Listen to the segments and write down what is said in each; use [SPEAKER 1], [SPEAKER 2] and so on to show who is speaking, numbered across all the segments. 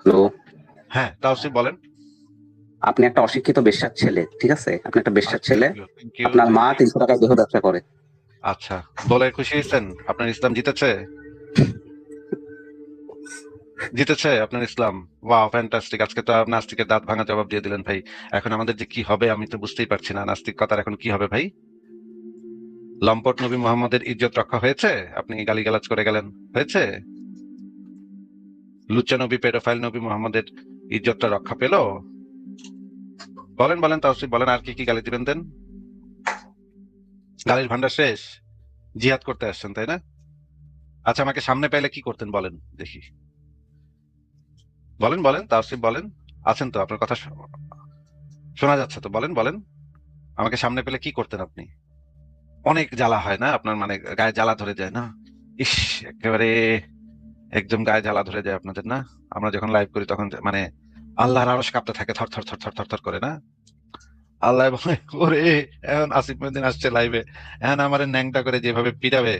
[SPEAKER 1] Hello.
[SPEAKER 2] হ্যাঁ, তাওসিফ বলেন।
[SPEAKER 1] আপনি একটা অশিক্ষিত বেশ্যার ছেলে, ঠিক আছে? আপনি একটা বেশ্যার
[SPEAKER 2] আচ্ছা,
[SPEAKER 1] ছেলে।
[SPEAKER 2] থ্যাংক ইউ,
[SPEAKER 1] আপনার মা
[SPEAKER 2] থ্যাংক ইউ।
[SPEAKER 1] ৩০০ টাকায় দেহ ব্যবসা করে।
[SPEAKER 2] আচ্ছা, বলে খুশি হয়েছেন? আপনার ইসলাম জিতেছে? জিতেছে আপনার ইসলাম? Wow, fantastic! আজকে তো নাস্তিকের দাঁত ভাঙা জবাব দিয়ে দিলেন ভাই। এখন আমাদের যে কি হবে আমি তো বুঝতেই পারছি না। নাস্তিকতার এখন কি হবে ভাই? লম্পট নবী মুহাম্মদের ইজ্জত রক্ষা হয়েছে? আপনি গালিগালাজ করে গেলেন, হয়েছে? লুচ্চা নবী, পেডোফাইল নবী মুহাম্মদের ইজ্জতটা রক্ষা পেল? বলেন বলেন তাওসিফ বলেন, আর কি কি গালি দিবেন দেন। গালির ভান্ডার শেষ? জিহাদ করতে আসছেন তাই না? আচ্ছা, আমাকে সামনে পেলে কি করতেন বলেন দেখি। বলেন বলেন তাওসিফ বলেন। আছেন তো, আপনার কথা শোনা যাচ্ছে তো, বলেন বলেন। আমাকে সামনে পেলে কি করতেন আপনি? অনেক জ্বালা হয় না আপনার, মানে গায়ে জ্বালা ধরে যায় না? ইস, একেবারে একদম গায়ে জ্বালা ধরে যায় আপনাদের না? আমরা যখন লাইভ করি তখন মানে আল্লাহর আরশ কাঁপতে থাকে থর থর থর থর থর থর করে না? আল্লাহ বলে, ওরে এখন আসিফ মহিউদ্দিন আসছে লাইভে, এখন আমারে ন্যাংটা করে যেভাবে পিটাবে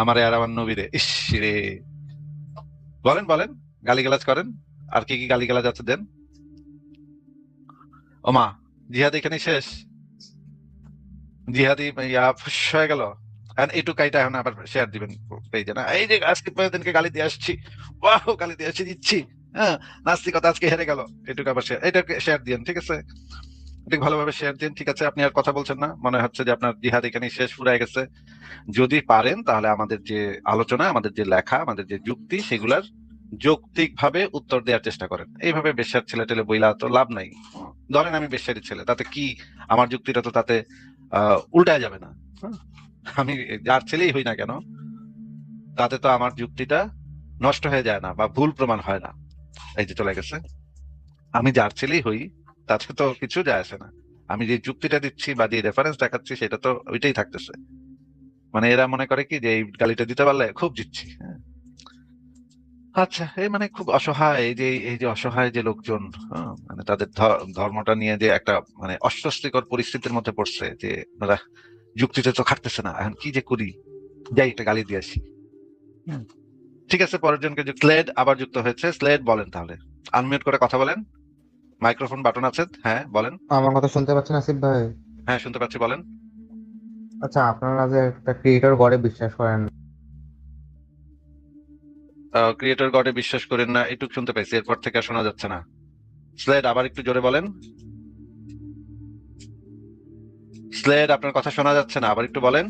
[SPEAKER 2] আমারে আর আমার নবীরে, ইস রে। বলেন বলেন, গালিগালাজ করেন। আর কি কি গালিগালাজ আছে দেন। ওমা, জিহাদ এখানে শেষ? জিহাদি ইয়া ফুস হয়ে গেল? এখন একটু কাইটা এখন আবার শেয়ার দিবেন পেজে না? এই যে আজকে প্রতিদিনকে গালি দিয়ে আসছি, ওয়াও গালি দিয়ে আসছি দিচ্ছি, হ্যাঁ, নাস্তিকতা আজকে হেরে গেল, এটুকু আবার শেয়ার, এটাকে শেয়ার দিন, ঠিক আছে? এটুকু ভালোভাবে শেয়ার দিন, ঠিক আছে? আপনি আর কথা বলছেন না, মনে হচ্ছে যে আপনার জিহাদ এখানে শেষ, ফুরায় গেছে। যদি পারেন তাহলে আমাদের যে আলোচনা, আমাদের যে লেখা, আমাদের যে যুক্তি, সেগুলার যৌক্তিক ভাবে উত্তর দেওয়ার চেষ্টা করেন। এইভাবে বেশ্যার ছেলে টেলে বইলা তো লাভ নাই। ধরেন আমি বেশ্যারই ছেলে, তাতে কি? আমার যুক্তিটা তো তাতে উল্টায় যাবে না? হ্যাঁ? আমি যার ছেলেই হই না কেন, তাতে তো আমার যুক্তিটা নষ্ট হয়ে যায় না বা ভুল প্রমাণ হয় না। এই যে চলে গেছে, আমি যার ছেলেই হই তাতে তো কিছু যায় আসে না। আমি যে যুক্তিটা দিচ্ছি বা যে রেফারেন্স দেখাচ্ছি সেটা তো ওইটাই থাকতেছে। মানে এরা মনে করে কি যে এই গালিটা দিতে পারলে খুব জিতছি, হ্যাঁ। আচ্ছা, এই মানে খুব অসহায়, এই যে অসহায় যে লোকজন, মানে তাদের ধর্মটা নিয়ে যে একটা মানে অস্বস্তিকর পরিস্থিতির মধ্যে পড়ছে, যে ওরা যুক্তিতে তো খাটতেছে না, এখন কি যে করি, যাই একটা গালি দিয়ে আসি। হুম। ঠিক আছে, পরের জনকে স্লেড আবার যুক্ত হয়েছে। স্লেড বলেন তাহলে, আনমিউট করে কথা বলেন, মাইক্রোফোন বাটন আছে, হ্যাঁ বলেন।
[SPEAKER 3] আমার কথা শুনতে পাচ্ছেন আসিফ ভাই?
[SPEAKER 2] হ্যাঁ শুনতে পাচ্ছি, বলেন।
[SPEAKER 3] আচ্ছা, আপনারা যে একটা ক্রিয়েটর গডে বিশ্বাস করেন,
[SPEAKER 2] ক্রিয়েটর গডে বিশ্বাস করেন না, এটুক শুনতে পাইছি, এরপর থেকে আর শোনা যাচ্ছে না। স্লেড আবার একটু জোরে বলেন। স্লেড আপনার কথা শোনা যাচ্ছে না, আবার একটু বলেন।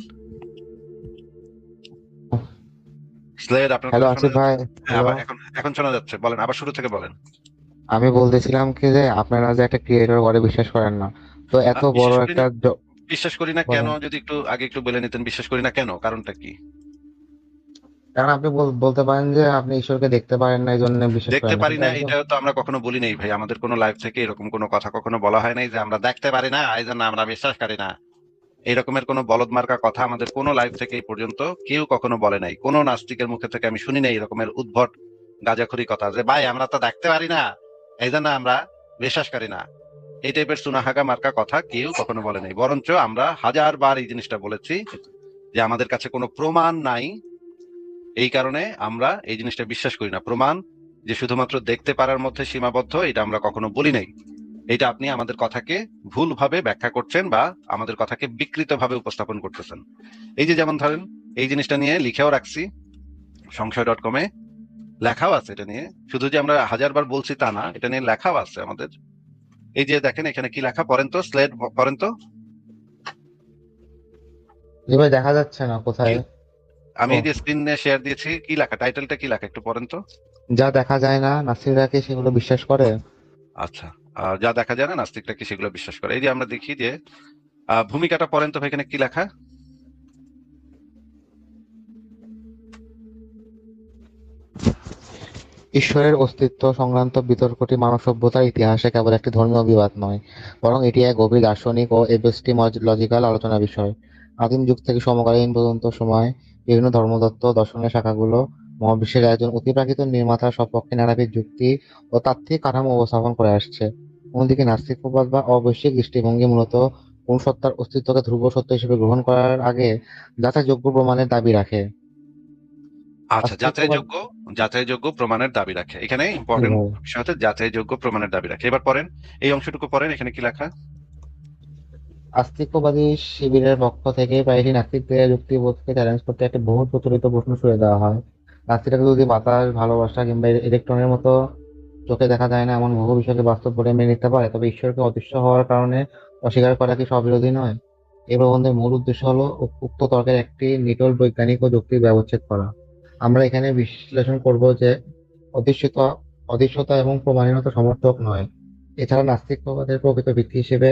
[SPEAKER 2] স্লেড আপনার
[SPEAKER 3] হ্যালো
[SPEAKER 2] কথা শোনা
[SPEAKER 3] আসিফ
[SPEAKER 2] যাচ্ছে?
[SPEAKER 3] ভাই।
[SPEAKER 2] হ্যাঁ,
[SPEAKER 3] হ্যালো,
[SPEAKER 2] আবার এখন এখন শোনা যাচ্ছে, বলেন আবার শুরু থেকে বলেন।
[SPEAKER 3] আমি বলতেছিলাম কি যে আপনারা যে একটা ক্রিয়েটর গডে বিশ্বাস করেন না, তো এত বড়
[SPEAKER 2] বিশ্বাস করি
[SPEAKER 3] একটা
[SPEAKER 2] না। বিশ্বাস করি না কেন,
[SPEAKER 3] বলেন।
[SPEAKER 2] যদি একটু আগে একটু বলে নিতেন, বিশ্বাস করি না কেন, কারণটা কি?
[SPEAKER 3] কারণ আপনি বলতে পারেন যে আপনি ঈশ্বরকে দেখতে পারেন না, এই জন্য বিশ্বাস
[SPEAKER 2] দেখতে
[SPEAKER 3] করেন না,
[SPEAKER 2] পারি
[SPEAKER 3] কিন্তু
[SPEAKER 2] না
[SPEAKER 3] একদম।
[SPEAKER 2] এটা তো আমরা কখনো বলি নাই ভাই, আমাদের কোনো লাইভ থেকে এরকম কোনো কথা কখনো বলা হয় নাই যে আমরা দেখতে পারি না এই জন্য আমরা বিশ্বাস করি না। এরকমের কোনো বলদ মার্কা কথা আমাদের কোনো লাইভ থেকে এই পর্যন্ত কেউ কখনো বলে নাই। কোনো নাস্তিকের মুখে থেকে আমি শুনি নাই এরকমের উদ্ভট গাঁজাখুরি কথা, যে ভাই আমরা তো দেখতে পারি না এই জন্য আমরা বিশ্বাস করি না। এই টাইপের সুনাহাগা মার্কা কথা কেউ কখনো বলে নাই, বরঞ্চ আমরা হাজার বার এই জিনিসটা বলেছি যে আমাদের কাছে কোনো প্রমাণ নাই, এই কারণে আমরা এই জিনিসটা বিশ্বাস করি না। প্রমাণ যে শুধুমাত্র দেখতে পারার মধ্যে সীমাবদ্ধ, এটা আমরা কখনো বলি নাই। এটা আপনি আমাদের কথাকে ভুলভাবে ব্যাখ্যা করছেন বা আমাদের কথাকে বিকৃতভাবে উপস্থাপন করতেছেন। এই যে যেমন ধরেন, এই জিনিসটা নিয়ে লিখেও রাখছি সংশয়.com-এ, লেখাও আছে এটা নিয়ে। শুধু যে আমরা হাজারবার বলছি তা না, এটা নিয়ে লেখাও আছে আমাদের। এই যে দেখেন এখানে কি লেখা, পড়েন তো, স্লেড পড়েন তো।
[SPEAKER 3] যে ভাই দেখা যাচ্ছে না
[SPEAKER 2] কি?
[SPEAKER 3] কোথায়।
[SPEAKER 2] আমি
[SPEAKER 3] ও,
[SPEAKER 2] এই যে স্ক্রিনে শেয়ার দিয়েছি, কি লেখা, টাইটেলটা কি লেখা, একটু পড়েন তো।
[SPEAKER 3] যা দেখা যায় না নাসিররা কি সেগুলো বিশ্বাস করে?
[SPEAKER 2] আচ্ছা, যা দেখা যায় না নাস্তিকরা কি সেগুলো বিশ্বাস করে? এই যে আমরা দেখি যে ভূমিকাটা পড়েন তো ভাই, এখানে কি লেখা?
[SPEAKER 3] ঈশ্বরের অস্তিত্ব সংক্রান্ত বিতর্কটি মানব সভ্যতার ইতিহাসে কেবল একটি ধর্মীয় বিবাদ নয়, বরং এটি এক গভীর দার্শনিক ও এপিস্টিমোলজিক্যাল আলোচনা বিষয়। আদিম যুগ থেকে সমকালীন পর্যন্ত সময় বিভিন্ন ধর্মতত্ত্ব দর্শনের শাখাগুলো মহাবিশ্বের একজন অতিপ্রাকৃত নির্মাতার সপক্ষে নানাবিধ যুক্তি ও তাত্ত্বিক কাঠামো উপস্থাপন করে আসছে। অন্যদিকে নাস্তিকবাদ বা অবৈশ্বিক দৃষ্টিভঙ্গি মূলত কোন সত্তার অস্তিত্বকে ধ্রুব সত্য হিসেবে গ্রহণ করার আগে যাচাইযোগ্য প্রমাণের দাবি রাখে।
[SPEAKER 2] আচ্ছা,
[SPEAKER 3] আস্তিক্যবাদ
[SPEAKER 2] যাচাইযোগ্য প্রমাণের দাবি রাখে। এখানে
[SPEAKER 3] জি
[SPEAKER 2] ইম্পর্টেন্ট
[SPEAKER 3] ভাই।
[SPEAKER 2] বিষয় হচ্ছে যাচাইযোগ্য প্রমাণের দাবি রাখে। এবার পড়েন, এই অংশটুকু পড়েন, এখানে কি লেখা?
[SPEAKER 3] আস্তিক্যবাদী শিবিরের পক্ষ থেকে প্রায়শই নাস্তিকদের যুক্তিবোধকে চ্যালেঞ্জ করতে একটি বহুল প্রচলিত প্রশ্ন ছুড়ে দেওয়া হয়। নাস্তিকরা যদি বাতাস, ভালোবাসা কিংবা ইলেকট্রনের মতো চোখে দেখা যায় না এমন বহু বিষয়কে বাস্তব বলে মেনে নিতে পারে, তবে ঈশ্বরকে অদৃশ্য হওয়ার কারণে অস্বীকার করা কি স্ববিরোধী নয়? এই প্রবন্ধের মূল উদ্দেশ্য হলো উক্ত তর্কের একটি নিটল বৈজ্ঞানিক ও যৌক্তিক ব্যবচ্ছেদ করা। আমরা এখানে বিশ্লেষণ করব যে অদৃশ্যতা অদৃশ্যতা এবং প্রমাণহীনতা সমর্থক নয়। এছাড়া নাস্তিকবাদের প্রকৃত ভিত্তি হিসেবে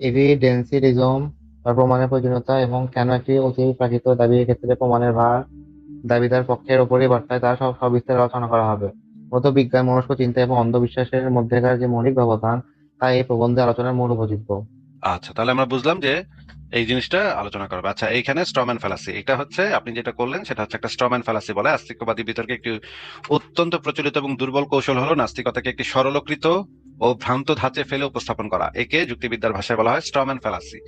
[SPEAKER 3] এভিডেন্সিয়ালিজম বা প্রমাণের প্রয়োজনীয়তা এবং কেন একটি অতিপ্রাকৃত দাবির ক্ষেত্রে প্রমাণের ভার দাবিদার পক্ষের ওপরই বর্তায় তা সব সবিস্তারে আলোচনা করা হবে। মূলত বিজ্ঞান মনস্ক চিন্তা এবং অন্ধবিশ্বাসের মধ্যেকার যে মৌলিক ব্যবধান তা এই প্রবন্ধে আলোচনার মূল উপযোগ্য।
[SPEAKER 2] আচ্ছা, তাহলে আমরা বুঝলাম যে এই জিনিসটা আলোচনা করবে। আচ্ছা, এইখানে স্ট্রম্যান ফ্যালাসি, এটা হচ্ছে আপনি যেটা করলেন সেটা হচ্ছে একটা স্ট্রম্যান ফ্যালাসি বলে। আস্তিক্যবাদী বিতর্কে একটি অত্যন্ত প্রচলিত এবং দুর্বল কৌশল হলো নাস্তিকতাকে একটি সরলীকৃত ও ভ্রান্ত ধাঁচে ফেলে উপস্থাপন করা। একে যুক্তিবিদ্যার ভাষায় বলা হয় স্ট্রম্যান ফ্যালাসি।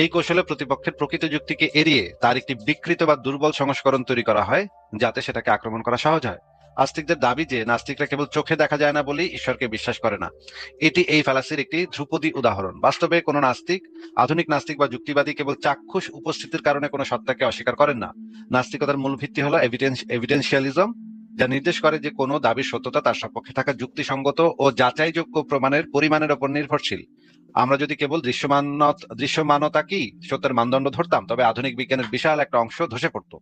[SPEAKER 2] এই কৌশলে প্রতিপক্ষের প্রকৃত যুক্তিকে এড়িয়ে তার একটি বিকৃত বা দুর্বল সংস্করণ তৈরি করা হয়, যাতে সেটাকে আক্রমণ করা সহজ হয়। আস্তিকদের দাবি যে নাস্তিকরা কেবল চোখে দেখা যায় না বলেই ঈশ্বরকে বিশ্বাস করে না, এটি এই ফ্যালাসির একটি ধ্রুপদী উদাহরণ। বাস্তবে কোনো নাস্তিক, আধুনিক নাস্তিক বা যুক্তিবাদী কেবল চাক্ষুষ উপস্থিতির কারণে কোনো সত্তাকে অস্বীকার করেন না। নাস্তিকতার মূল ভিত্তি হলো এভিডেন্সিয়ালিজম, যা নির্দেশ করে যে কোনো দাবির সত্যতা তার সপক্ষে থাকা যুক্তিসঙ্গত ও যাচাইযোগ্য প্রমাণের পরিমাণের উপর নির্ভরশীল। আমরা যদি কেবল দৃশ্যমানতা কি সত্যের মানদণ্ড ধরতাম, তবে আধুনিক বিজ্ঞানের বিশাল একটা অংশ ধসে পড়তো।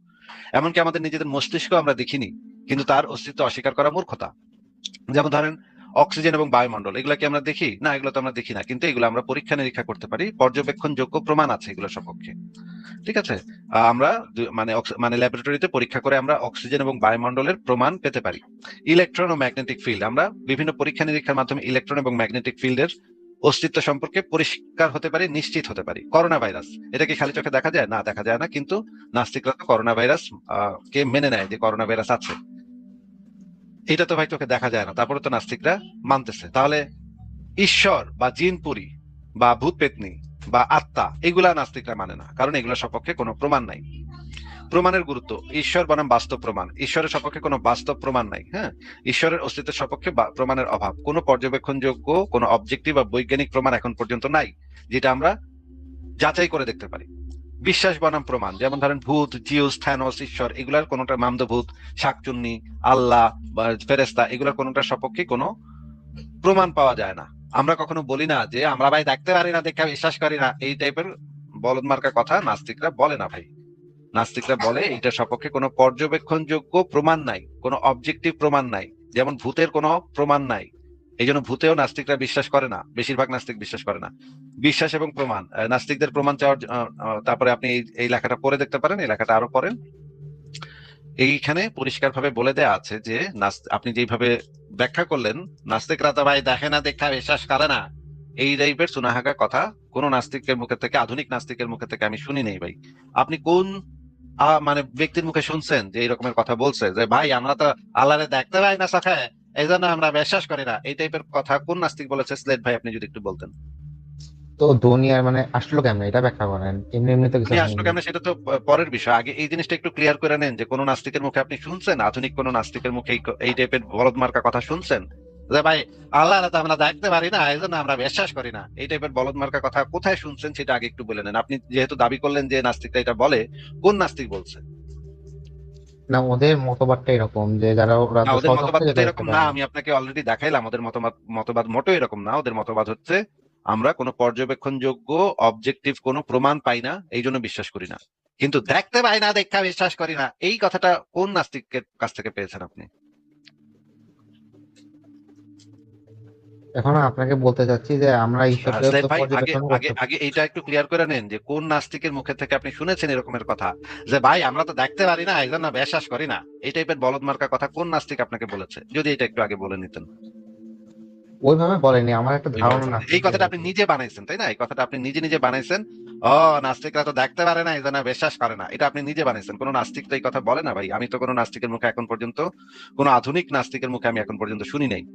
[SPEAKER 2] এমনকি আমাদের নিজেদের মস্তিষ্ক আমরা দেখিনি, কিন্তু তার অস্তিত্ব অস্বীকার করা মূর্খতা। যেমন ধরেন, অক্সিজেন এবং বায়ুমণ্ডল, এগুলো কি আমরা দেখি না? এগুলো তো আমরা দেখি না, কিন্তু এগুলো আমরা পরীক্ষা নিরীক্ষা করতে পারি, পর্যবেক্ষণযোগ্য প্রমাণ আছে এগুলো সপক্ষে। ঠিক আছে? আমরা মানে ল্যাবরেটরিতে পরীক্ষা করে আমরা অক্সিজেন এবং বায়ুমণ্ডলের প্রমাণ পেতে পারি। ইলেকট্রন ও ম্যাগনেটিক ফিল্ড, আমরা বিভিন্ন পরীক্ষা নিরীক্ষার মাধ্যমে ইলেকট্রন এবং ম্যাগনেটিক ফিল্ডের অস্তিত্ব সম্পর্কে পরিষ্কার হতে পারি, নিশ্চিত হতে পারি। করোনা ভাইরাস, এটা কি খালি চোখে দেখা যায়? না, দেখা যায় না, কিন্তু নাস্তিকরা তো করোনা ভাইরাস কে মেনে নেয় যে করোনা ভাইরাস আছে। এটা তো ভাই চোখে দেখা যায় না, তারপরে তো নাস্তিকরা মানতেছে। তাহলে ঈশ্বর বা জিনপুরি বা ভূত পেতনি বা আত্মা, এগুলা নাস্তিকরা মানে না, কারণ এগুলোর সপক্ষে কোনো প্রমাণ নাই। প্রমাণের গুরুত্ব, ঈশ্বর বনাম বাস্তব প্রমাণ। ঈশ্বরের সপক্ষে কোনো বাস্তব প্রমাণ নাই। হ্যাঁ, ঈশ্বরের অস্তিত্বের সপক্ষে প্রমাণের অভাব। কোনো পর্যবেক্ষণযোগ্য, কোনো অবজেক্টিভ বা বৈজ্ঞানিক প্রমাণ এখন পর্যন্ত নাই, যেটা আমরা যাচাই করে দেখতে পারি। বিশ্বাস বনাম প্রমাণ, যেমন ধরেন ভূত, জিউস, থ্যানোস, ঈশ্বর, এগুলার কোনোটা, মামদভূত, শাকচুন্নি, আল্লাহ বা ফেরেস্তা, এগুলার কোনোটার সপক্ষে কোনো প্রমাণ পাওয়া যায় না। আমরা কখনো বলি না যে আমরা ভাই দেখতে পারি না, দেখে বিশ্বাস করি না, এই টাইপের বলদ মার্কা কথা নাস্তিকরা বলে না ভাই। নাস্তিকরা বলে এটার সপক্ষে কোনো পর্যবেক্ষণযোগ্য প্রমাণ নাই, কোনো অবজেক্টিভ প্রমাণ নাই। যেমন ভূতের কোনো প্রমাণ নাই, এই জন্য ভূতেও নাস্তিকরা বিশ্বাস করে না, বেশিরভাগ নাস্তিক বিশ্বাস করে না। বিশ্বাস এবং প্রমাণ, নাস্তিকদের প্রমাণ চাওয়ার তারপরে আপনি এই লেখাটা পড়ে দেখতে পারেন, এই লেখাটা আরো পড়েন। এইখানে পরিষ্কারভাবে বলে দেয়া আছে যে আপনি যেভাবে ব্যাখ্যা করলেন, নাস্তিকরা তো ভাই দেখে না, দেখা বিশ্বাস করে না, এই টাইপের সুনাহাগা কথা কোন নাস্তিকের মুখে থেকে, আধুনিক নাস্তিকের মুখে থেকে আমি শুনি নেই ভাই। আপনি কোন মানে ব্যক্তির মুখে শুনছেন যে এই রকমের কথা বলছে যে ভাই আমরা তো আল্লাহরে দেখতে পাই না চোখে, এই জন্য আমরা বিশ্বাস করি না? এই টাইপের কথা কোন নাস্তিক বলেছে স্লেট ভাই, আপনি যদি একটু বলতেন।
[SPEAKER 3] তো দুনিয়ার মানে আসলো কেমনে এটা ব্যাখ্যা করেন, এমনি এমনি তো কিছু
[SPEAKER 2] উনি আসলো
[SPEAKER 3] হয়নি।
[SPEAKER 2] কেমন সেটা তো পরের বিষয়, আগে এই জিনিসটা একটু ক্লিয়ার করে নেন যে কোন নাস্তিকের মুখে আপনি শুনছেন, আধুনিক কোন নাস্তিকের মুখে এই টাইপের বলদ মার্কা কথা শুনছেন যে ভাই আল্লাহ তো আমরা দেখতে পারি না, এই জন্য আমরা বিশ্বাস করি না? এই টাইপের বলদ মার্কা কথা কোথায় শুনছেন সেটা আগে একটু বলে নেন। আপনি যেহেতু দাবি করলেন যে নাস্তিকরা এটা বলে, কোন নাস্তিক বলছে?
[SPEAKER 3] না, ওদের মতবাদটা এরকম যে যারা ওরা
[SPEAKER 2] না,
[SPEAKER 3] তো
[SPEAKER 2] ওদের মতবাদ
[SPEAKER 3] স্বচক্ষে
[SPEAKER 2] তো
[SPEAKER 3] যেটা দেখতে
[SPEAKER 2] এরকম
[SPEAKER 3] পায়
[SPEAKER 2] না,
[SPEAKER 3] না।
[SPEAKER 2] আমি আপনাকে অলরেডি দেখাইলাম ওদের মতবাদ মোটো এরকম না। ওদের মতবাদ হচ্ছে আমরা কোনো পর্যবেক্ষণযোগ্য অবজেক্টিভ কোনো প্রমাণ পাই না, এই জন্য বিশ্বাস করি না। কিন্তু দেখতে পাই না দেখা বিশ্বাস করি না, এই কথাটা কোন নাস্তিকের কাছ থেকে পেয়েছেন আপনি?
[SPEAKER 3] এখন আপনাকে বলতে চাচ্ছি যে আমরা ঈশ্বরকে
[SPEAKER 2] স্লেট
[SPEAKER 3] তো
[SPEAKER 2] ভাই, আগে
[SPEAKER 3] পর্যবেক্ষণ
[SPEAKER 2] আগে
[SPEAKER 3] করতে
[SPEAKER 2] আগে এইটা একটু ক্লিয়ার করে নেন যে কোন নাস্তিকের মুখে থেকে আপনি শুনেছেন এরকমের কথা যে ভাই আমরা তো দেখতে পারি না, এই জন্য বিশ্বাস করি না? এই টাইপের বলদ মার্কা কথা কোন নাস্তিক আপনাকে বলেছে? যদি এটা একটু আগে বলে নিতেন।
[SPEAKER 3] ওইভাবে বলেনি, আমার একটা
[SPEAKER 2] এইভাবে
[SPEAKER 3] ধারণা
[SPEAKER 2] বলেন। এই
[SPEAKER 3] নাস্তিকদের
[SPEAKER 2] কথাটা আপনি
[SPEAKER 3] প্রতি।
[SPEAKER 2] নিজে বানাইছেন, তাই না? এই কথাটা আপনি নিজে নিজে বানাইছেন। ও, নাস্তিকরা তো দেখতে পারে না, এই জন্য বিশ্বাস করে না, এটা আপনি নিজে বানাইছেন। কোন নাস্তিক তো এই কথা বলে না ভাই। আমি তো কোনো নাস্তিকের মুখে এখন পর্যন্ত, কোন আধুনিক নাস্তিকের মুখে আমি এখন পর্যন্ত শুনি নাই।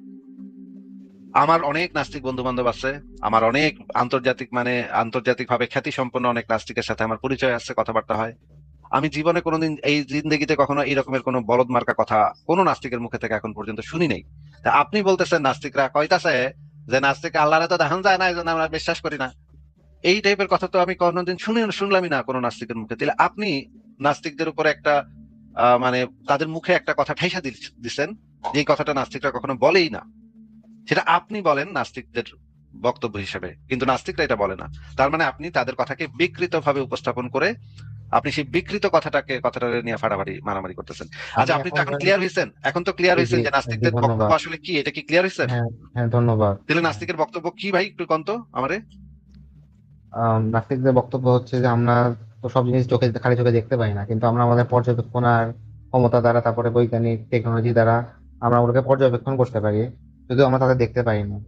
[SPEAKER 2] আমার অনেক নাস্তিক বন্ধু বান্ধব আছে, আমার অনেক আন্তর্জাতিক ভাবে খ্যাতি সম্পন্ন অনেক নাস্তিকের সাথে আমার পরিচয় আছে, কথাবার্তা হয়। আমি জীবনে কোনোদিন এই জিন্দগিতে কখনো এই রকমের কোনো বলদ মার্কা কথা কোনো নাস্তিকের মুখে থেকে এখন পর্যন্ত শুনি নাই। তা আপনি বলতেছেন নাস্তিকরা কইতাছে যে নাস্তিক আল্লাহরে তো দেখান যায় না, এই জন্য আমরা বিশ্বাস করি না। এই টাইপের কথা তো আমি কোনোদিন শুনলামই না কোনো নাস্তিকের মুখে। তাহলে আপনি নাস্তিকদের উপরে একটা মানে তাদের মুখে একটা কথা ঠাইসা দিচ্ছেন, যে কথাটা নাস্তিকরা কখনো বলেই না, সেটা আপনি বলেন নাস্তিকদের বক্তব্য হিসেবে, কিন্তু নাস্তিকরা এটা বলে না। তার মানে আপনি তাদের কথাকে বিকৃত ভাবে উপস্থাপন করে আপনি সেই বিকৃত কথাটা নিয়ে ফাড়াফাড়ি মারামারি করতেছেন।
[SPEAKER 3] আমি
[SPEAKER 2] আচ্ছা, আপনি তো
[SPEAKER 3] এখন
[SPEAKER 2] এখন ক্লিয়ার হয়েছেন, এখন তো ক্লিয়ার
[SPEAKER 3] জি জি
[SPEAKER 2] হয়েছেন যে
[SPEAKER 3] জি,
[SPEAKER 2] নাস্তিকদের বক্তব্য
[SPEAKER 3] ধন্যবাদ।
[SPEAKER 2] আসলে কি, এটা কি ক্লিয়ার হয়েছেন?
[SPEAKER 3] হ্যাঁ হ্যাঁ, ধন্যবাদ।
[SPEAKER 2] তাহলে নাস্তিকের বক্তব্য কি ভাই, একটু কন্ত আমারে।
[SPEAKER 3] নাস্তিকদের বক্তব্য হচ্ছে যে আমরা তো সব জিনিস খালি চোখে দেখতে পাই না, কিন্তু আমরা আমাদের পর্যবেক্ষণ আর ক্ষমতা দ্বারা, তারপরে বৈজ্ঞানিক টেকনোলজি দ্বারা আমরা ওগুলোকে পর্যবেক্ষণ করতে পারি, যদিও আমরা তাদের দেখতে পাই না।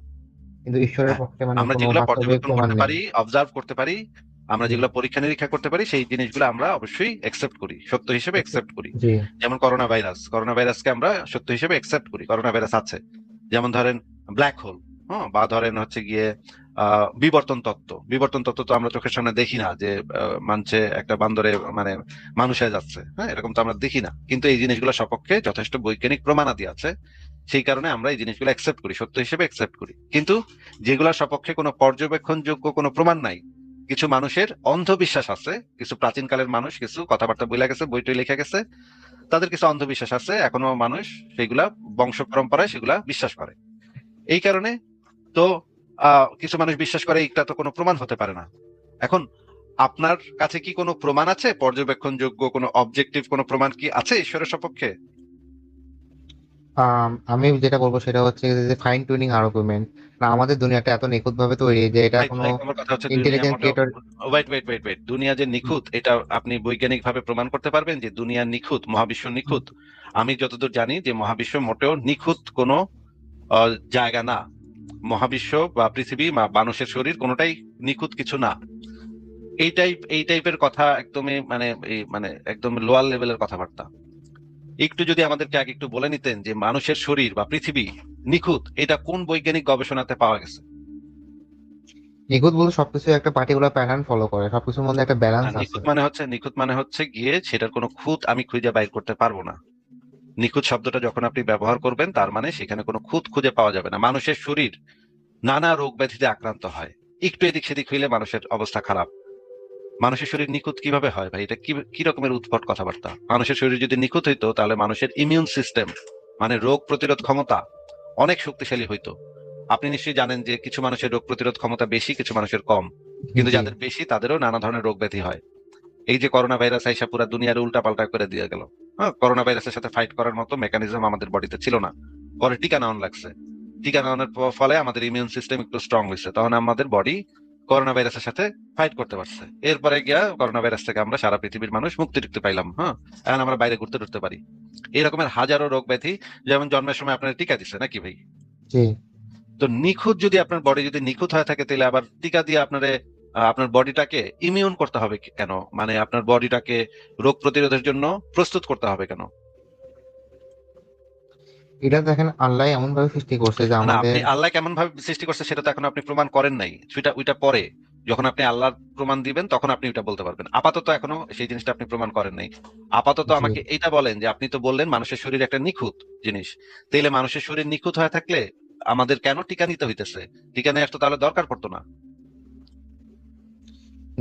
[SPEAKER 3] কিন্তু ঈশ্বরের
[SPEAKER 2] হ্যাঁ,
[SPEAKER 3] পক্ষে মানে
[SPEAKER 2] আমরা
[SPEAKER 3] কোনো
[SPEAKER 2] যেগুলো
[SPEAKER 3] বাস্তবিক
[SPEAKER 2] পর্যবেক্ষণ
[SPEAKER 3] প্রমাণ
[SPEAKER 2] করতে
[SPEAKER 3] নেই।
[SPEAKER 2] পারি, অবজার্ভ করতে পারি, আমরা
[SPEAKER 3] জি
[SPEAKER 2] যেগুলো পরীক্ষা নিরীক্ষা করতে পারি, সেই জিনিসগুলো আমরা অবশ্যই একসেপ্ট করি, সত্য হিসেবে একসেপ্ট করি।
[SPEAKER 3] জি
[SPEAKER 2] যেমন করোনা ভাইরাসকে আমরা সত্য হিসেবে একসেপ্ট করি, করোনা ভাইরাস আছে। যেমন ধরেন ব্ল্যাক হোল, হ্যাঁ, বা ধরেন হচ্ছে গিয়ে বিবর্তন তত্ত্ব তো আমরা চোখের সামনে দেখি না যে মানছে একটা বান্দরে মানে মানুষ হয়ে যাচ্ছে, হ্যাঁ, এরকম তো আমরা দেখি না, কিন্তু এই জিনিসগুলো সপক্ষে যথেষ্ট বৈজ্ঞানিক প্রমাণাদি আছে। সেই কারণে আমরা এই জিনিসগুলো একসেপ্ট করি, সত্য হিসেবে একসেপ্ট করি। কিন্তু যেগুলোর সপক্ষে কোনো পর্যবেক্ষণযোগ্য কোনো প্রমাণ নাই, কিছু মানুষের অন্ধবিশ্বাস আছে, কিছু প্রাচীনকালের মানুষ কিছু কথাবার্তা বলে গেছে, বইটই লিখে গেছে, তাদের কিছু অন্ধবিশ্বাস আছে, এখনো মানুষ সেগুলা বংশ পরম্পরায় সেগুলা বিশ্বাস করে। এই কারণে তো কিছু মানুষ বিশ্বাস করে, এটা তো কোনো প্রমাণ হতে পারে না। এখন আপনার কাছে কি কোনো প্রমাণ আছে, পর্যবেক্ষণযোগ্য কোনো অবজেক্টিভ কোনো প্রমাণ কি আছে ঈশ্বরের সপক্ষে?
[SPEAKER 3] আমি যেটা বলবো সেটা হচ্ছে যে ফাইন টুনিং আর্গুমেন্ট। না, আমাদের দুনিয়াটা এত নিখুঁত ভাবে তৈরি যে এটা
[SPEAKER 2] ভাই
[SPEAKER 3] কোনো
[SPEAKER 2] ভাই, আমার কথা হচ্ছে দুনিয়া
[SPEAKER 3] ইন্টেলিজেন্ট
[SPEAKER 2] মোটেও,
[SPEAKER 3] ক্রিয়েটর।
[SPEAKER 2] ওয়েট, দুনিয়া যে নিখুঁত এটা আপনি বৈজ্ঞানিক ভাবে প্রমাণ করতে পারবেন যে দুনিয়া নিখুঁত, মহাবিশ্ব নিখুঁত? আমি যতদূর জানি যে মহাবিশ্ব মোটেও নিখুঁত কোনো জায়গা না। মহাবিশ্ব বা পৃথিবী বা মানুষের শরীর কোনোটাই নিখুঁত কিছু না। এই টাইপের কথা একদমই মানে একদম লোয়ার লেভেলের কথাবার্তা। একটু যদি আমাদেরকে আগে একটু বলে নিতেন যে মানুষের শরীর বা পৃথিবী নিখুঁত, এটা কোন বৈজ্ঞানিক গবেষণাতে পাওয়া গেছে?
[SPEAKER 3] নিখুঁত বলতে সবকিছু একটা পার্টিকুলার প্যাটার্ন ফলো করে, সবকিছুর মধ্যে একটা
[SPEAKER 2] না,
[SPEAKER 3] ব্যালেন্স আছে।
[SPEAKER 2] নিখুঁত মানে হচ্ছে গিয়ে সেটার কোনো খুঁত আমি খুঁজে বাইর করতে পারবো না। নিখুঁত শব্দটা যখন আপনি ব্যবহার করবেন তার মানে সেখানে কোনো খুঁত খুঁজে পাওয়া যাবে না। মানুষের শরীর নানা রোগ ব্যাধিতে আক্রান্ত হয়, একটু এদিক সেদিক হইলে মানুষের অবস্থা খারাপ। মানুষের শরীর নিখুঁত কিভাবে হয় ভাই? এটা কি কি রকমের উদ্ভট কথাবার্তা? মানুষের শরীর যদি নিখুঁত হইতো তাহলে মানুষের ইমিউন সিস্টেম মানে রোগ প্রতিরোধ ক্ষমতা অনেক শক্তিশালী হইতো। আপনি নিশ্চয়ই জানেন যে কিছু মানুষের রোগ প্রতিরোধ ক্ষমতা বেশি, কিছু মানুষের কম, কিন্তু
[SPEAKER 3] জি
[SPEAKER 2] যাদের বেশি তাদেরও নানা ধরনের রোগ ব্যাধি হয়। এই যে করোনা ভাইরাস আইসা পুরো দুনিয়ার উল্টা পাল্টা করে দিয়ে গেল, হ্যাঁ, করোনা ভাইরাসের সাথে ফাইট করার মতো মেকানিজম আমাদের বডিতে ছিল না, পরে টিকা নেওয়ান লাগছে। টিকা নেওয়ানোর ফলে আমাদের ইমিউন সিস্টেম একটু স্ট্রং হয়েছে, তখন আমাদের বডি করোনা ভাইরাসের সাথে ফাইট করতে পারছে। এরপরে গিয়া করোনা ভাইরাস থেকে আমরা সারা পৃথিবীর মানুষ মুক্তি দেখতে পাইলাম, হ্যাঁ, এখন আমরা বাইরে ঘুরতে ঘুরতে পারি। এরকমের হাজারো রোগ ব্যাধি, যেমন জন্মের সময় আপনার টিকা দিচ্ছে নাকি ভাই?
[SPEAKER 3] জি।
[SPEAKER 2] তো নিখুঁত যদি আপনার বডি যদি নিখুঁত হয়ে থাকে, তাহলে আবার টিকা দিয়ে আপনার বডিটাকে ইমিউন করতে হবে কেন? মানে আপনার বডিটাকে রোগ প্রতিরোধের জন্য প্রস্তুত করতে হবে কেন?
[SPEAKER 3] এটা দেখেন, আল্লাহ এমন ভাবে সৃষ্টি করছে যে
[SPEAKER 2] না,
[SPEAKER 3] আমাদের।
[SPEAKER 2] আপনি আল্লাহ কেমন ভাবে সৃষ্টি করছে সেটা তো এখন আপনি প্রমাণ করেন নাই, সেটা ওইটা পরে যখন আপনি আল্লাহর প্রমাণ দিবেন তখন আপনি ওইটা বলতে পারবেন। আপাতত এখনো সেই জিনিসটা আপনি প্রমাণ করেন নাই। আপাতত
[SPEAKER 3] জি,
[SPEAKER 2] আমাকে এটা বলেন যে আপনি তো বললেন মানুষের শরীর একটা নিখুঁত জিনিস, তাইলে মানুষের শরীর নিখুঁত হয়ে থাকলে আমাদের কেন টিকা নিতে হইতেছে? টিকা নেওয়ার তো তাহলে দরকার পড়তো না।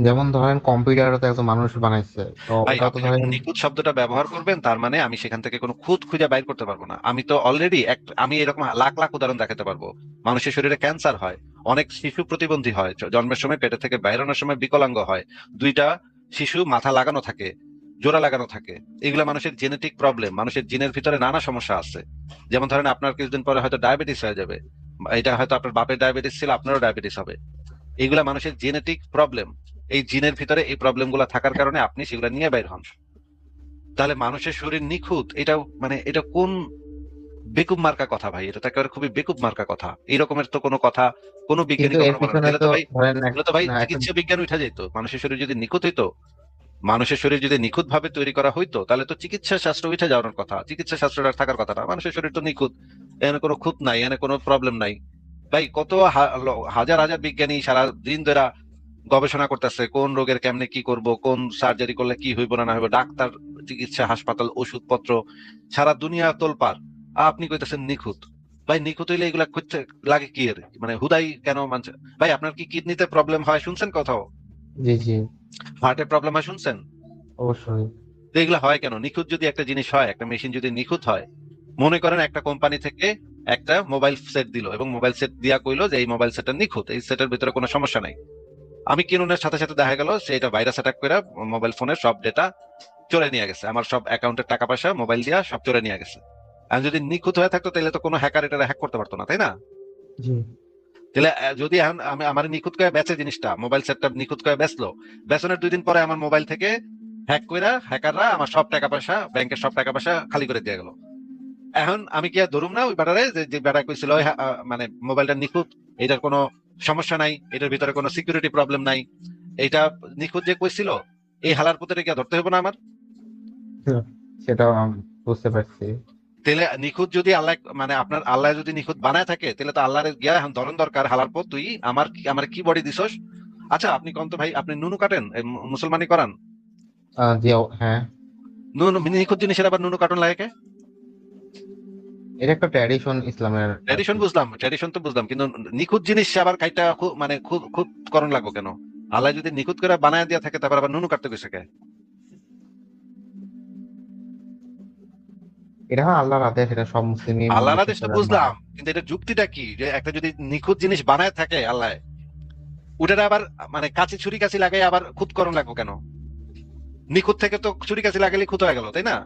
[SPEAKER 3] যেমন ধরেন কম্পিউটারও তো একজন মানুষ বানাইছে, তো
[SPEAKER 2] ভাই,
[SPEAKER 3] ওটাও তো
[SPEAKER 2] আপনি
[SPEAKER 3] ধরেন।
[SPEAKER 2] যখন নিখুঁত শব্দটা ব্যবহার করবেন তার মানে আমি সেখান থেকে কোনো খুঁত খুঁজে বাইর করতে পারবো না। আমি তো অলরেডি আমি এরকম লাখ লাখ উদাহরণ দেখাতে পারবো। মানুষের শরীরে ক্যান্সার হয়, অনেক শিশু প্রতিবন্ধী হয়, জন্মের সময় পেটে থেকে বাইরানোর সময় বিকলাঙ্গ হয়, দুইটা শিশু মাথা লাগানো থাকে, জোড়া লাগানো থাকে। এগুলো মানুষের জেনেটিক প্রবলেম, মানুষের জিনের ভিতরে নানা সমস্যা আছে। যেমন ধরেন আপনার কিছুদিন পরে হয়তো ডায়াবেটিস হয়ে যাবে, এটা হয়তো আপনার বাপের ডায়াবেটিস ছিল, আপনারও ডায়াবেটিস হবে। এগুলা মানুষের জেনেটিক প্রবলেম। এই জিনের ভিতরে এই প্রবলেম গুলা থাকার কারণে আপনি সেগুলা নিয়ে বের হন। তাহলে মানুষের শরীর নিখুঁত, এটা মানে এটা কোন বেকুব মার্কা কথা ভাই? এটা তো একেবারে খুবই বেকুব মার্কা কথা। এরকমের তো কোনো কথা কোনো বিজ্ঞানী
[SPEAKER 3] কিন্তু এর
[SPEAKER 2] কখনো বলে না।
[SPEAKER 3] পিছনে
[SPEAKER 2] তাহলে
[SPEAKER 3] তো
[SPEAKER 2] তো ভাই,
[SPEAKER 3] ধরেন
[SPEAKER 2] তাহলে তো ভাই
[SPEAKER 3] না একটা।
[SPEAKER 2] চিকিৎসা বিজ্ঞান উঠা যেত। মানুষের শরীর যদি নিখুঁত হইতো, মানুষের শরীর যদি নিখুঁত ভাবে তৈরি করা হইতো, তাহলে তো চিকিৎসা শাস্ত্র উঠে যাওয়ার কথা, চিকিৎসা শাস্ত্রটা থাকার কথা না। মানুষের শরীর তো নিখুঁত, এখানে কোনো খুঁত নাই, এখানে কোনো প্রবলেম নাই। ভাই কত হাজার হাজার বিজ্ঞানী সারা দিন ধরে গবেষণা করতেছে কোন রোগের কেমনে কি করব, কোন সার্জারি করলে কি হইব না হইব, ডাক্তার, চিকিৎসা, হাসপাতাল, ওষুধপত্র, সারা দুনিয়া তোলপাড়। আপনি কইতেছেন নিখুঁত। ভাই নিখুঁত হইলে এগুলা করতে লাগে কি এর? মানে হুদাই কেন মানছে? ভাই আপনার কি কিডনিতে প্রবলেম হয় শুনছেন কোথাও?
[SPEAKER 3] জি জি,
[SPEAKER 2] হার্টের প্রবলেম হয় শুনছেন?
[SPEAKER 3] অবশ্যই।
[SPEAKER 2] তো এগুলা হয় কেন? নিখুঁত যদি একটা জিনিস হয়, একটা মেশিন যদি নিখুঁত হয়, মনে করেন একটা কোম্পানি থেকে একটা মোবাইল সেট দিল এবং মোবাইল সেট দিয়া কইলো যে এই মোবাইল সেটটা নিখুঁত, এই সেটের ভিতরে কোনো সমস্যা নাই। আমি কিনুনের সাথে সাথে দেখা গেল সে এটা ভাইরাস অ্যাটাক করে মোবাইল ফোনের সব ডেটা চলে নিয়ে গেছে, আমার সব অ্যাকাউন্টের টাকা পয়সা মোবাইল দিয়া সব চলে নিয়ে গেছে। আর যদি নিখুঁত হয়ে থাকতো তাহলে তো কোনো হ্যাকার এটা হ্যাক করতে পারতো না, তাই না?
[SPEAKER 3] জি।
[SPEAKER 2] তাহলে যদি এখন আমি আমার নিখুঁত করে বেচে জিনিসটা, মোবাইল সেটটা নিখুঁত করে বেচলো, বেচনের 2 দিন পরে আমার মোবাইল থেকে হ্যাক কইরা হ্যাকাররা আমার সব টাকা পয়সা, ব্যাংকের সব টাকা পয়সা খালি করে দিয়ে গেল। এখন আমি কি আর ধরুম না ওই ব্যাটারে যে ব্যাটা কইছিল ওই মানে মোবাইলটা নিখুঁত, এটার কোনো সমস্যা নাই, এটার ভিতরে কোনো সিকিউরিটি প্রবলেম নাই, এটা নিখুঁত যে কইছিল, এই হালার পুতেরে কি আর ধরতে হবে না আমার?
[SPEAKER 3] সেটাও আমি বুঝতে পারছি।
[SPEAKER 2] তাহলে নিখুঁত যদি আল্লাহ, মানে আপনার আল্লাহ যদি নিখুঁত বানায় থাকে, তাহলে তো আল্লাহর গিয়া এখন ধরন দরকার হালার পর তুই আমার কি বডি দিছস। আচ্ছা আপনি কোন তো ভাই, আপনি নুনু কাটেন, মুসলমানি করান,
[SPEAKER 3] জি, হ্যাঁ।
[SPEAKER 2] নুনু নিখুঁত জিনিসের আবার নুনু কাটন লাগে কে?
[SPEAKER 3] এটা একটা ট্র্যাডিশন ইসলামের আর
[SPEAKER 2] ট্র্যাডিশন
[SPEAKER 3] কি।
[SPEAKER 2] বুঝলাম, ট্র্যাডিশন তো বুঝলাম, কিন্তু নিখুঁত জিনিস আবার কাইটা মানে খুব খুব করণ লাগবো কেন? আল্লাহ যদি নিখুঁত করে বানায় দিয়া থাকে তারপর আবার নুনু কাটতে গেছে কে?
[SPEAKER 3] এটা হয় আল্লাহর আদেশ, এটা সব মুসলিমই
[SPEAKER 2] আল্লাহর
[SPEAKER 3] বিশ্বাস
[SPEAKER 2] আদেশ তো
[SPEAKER 3] করে আর মানে।
[SPEAKER 2] বুঝলাম, কিন্তু এটা যুক্তিটা কি যে একটা যদি নিখুঁত জিনিস বানায় থাকে আল্লাহ, ওটারে আবার মানে কাছে ছুরি কাছি লাগাই আবার খুদ করণ লাগবো কেন? নিখুঁত থেকে তো ছুরি কাছি লাগালে খুঁত হয়ে গেল, তাই না?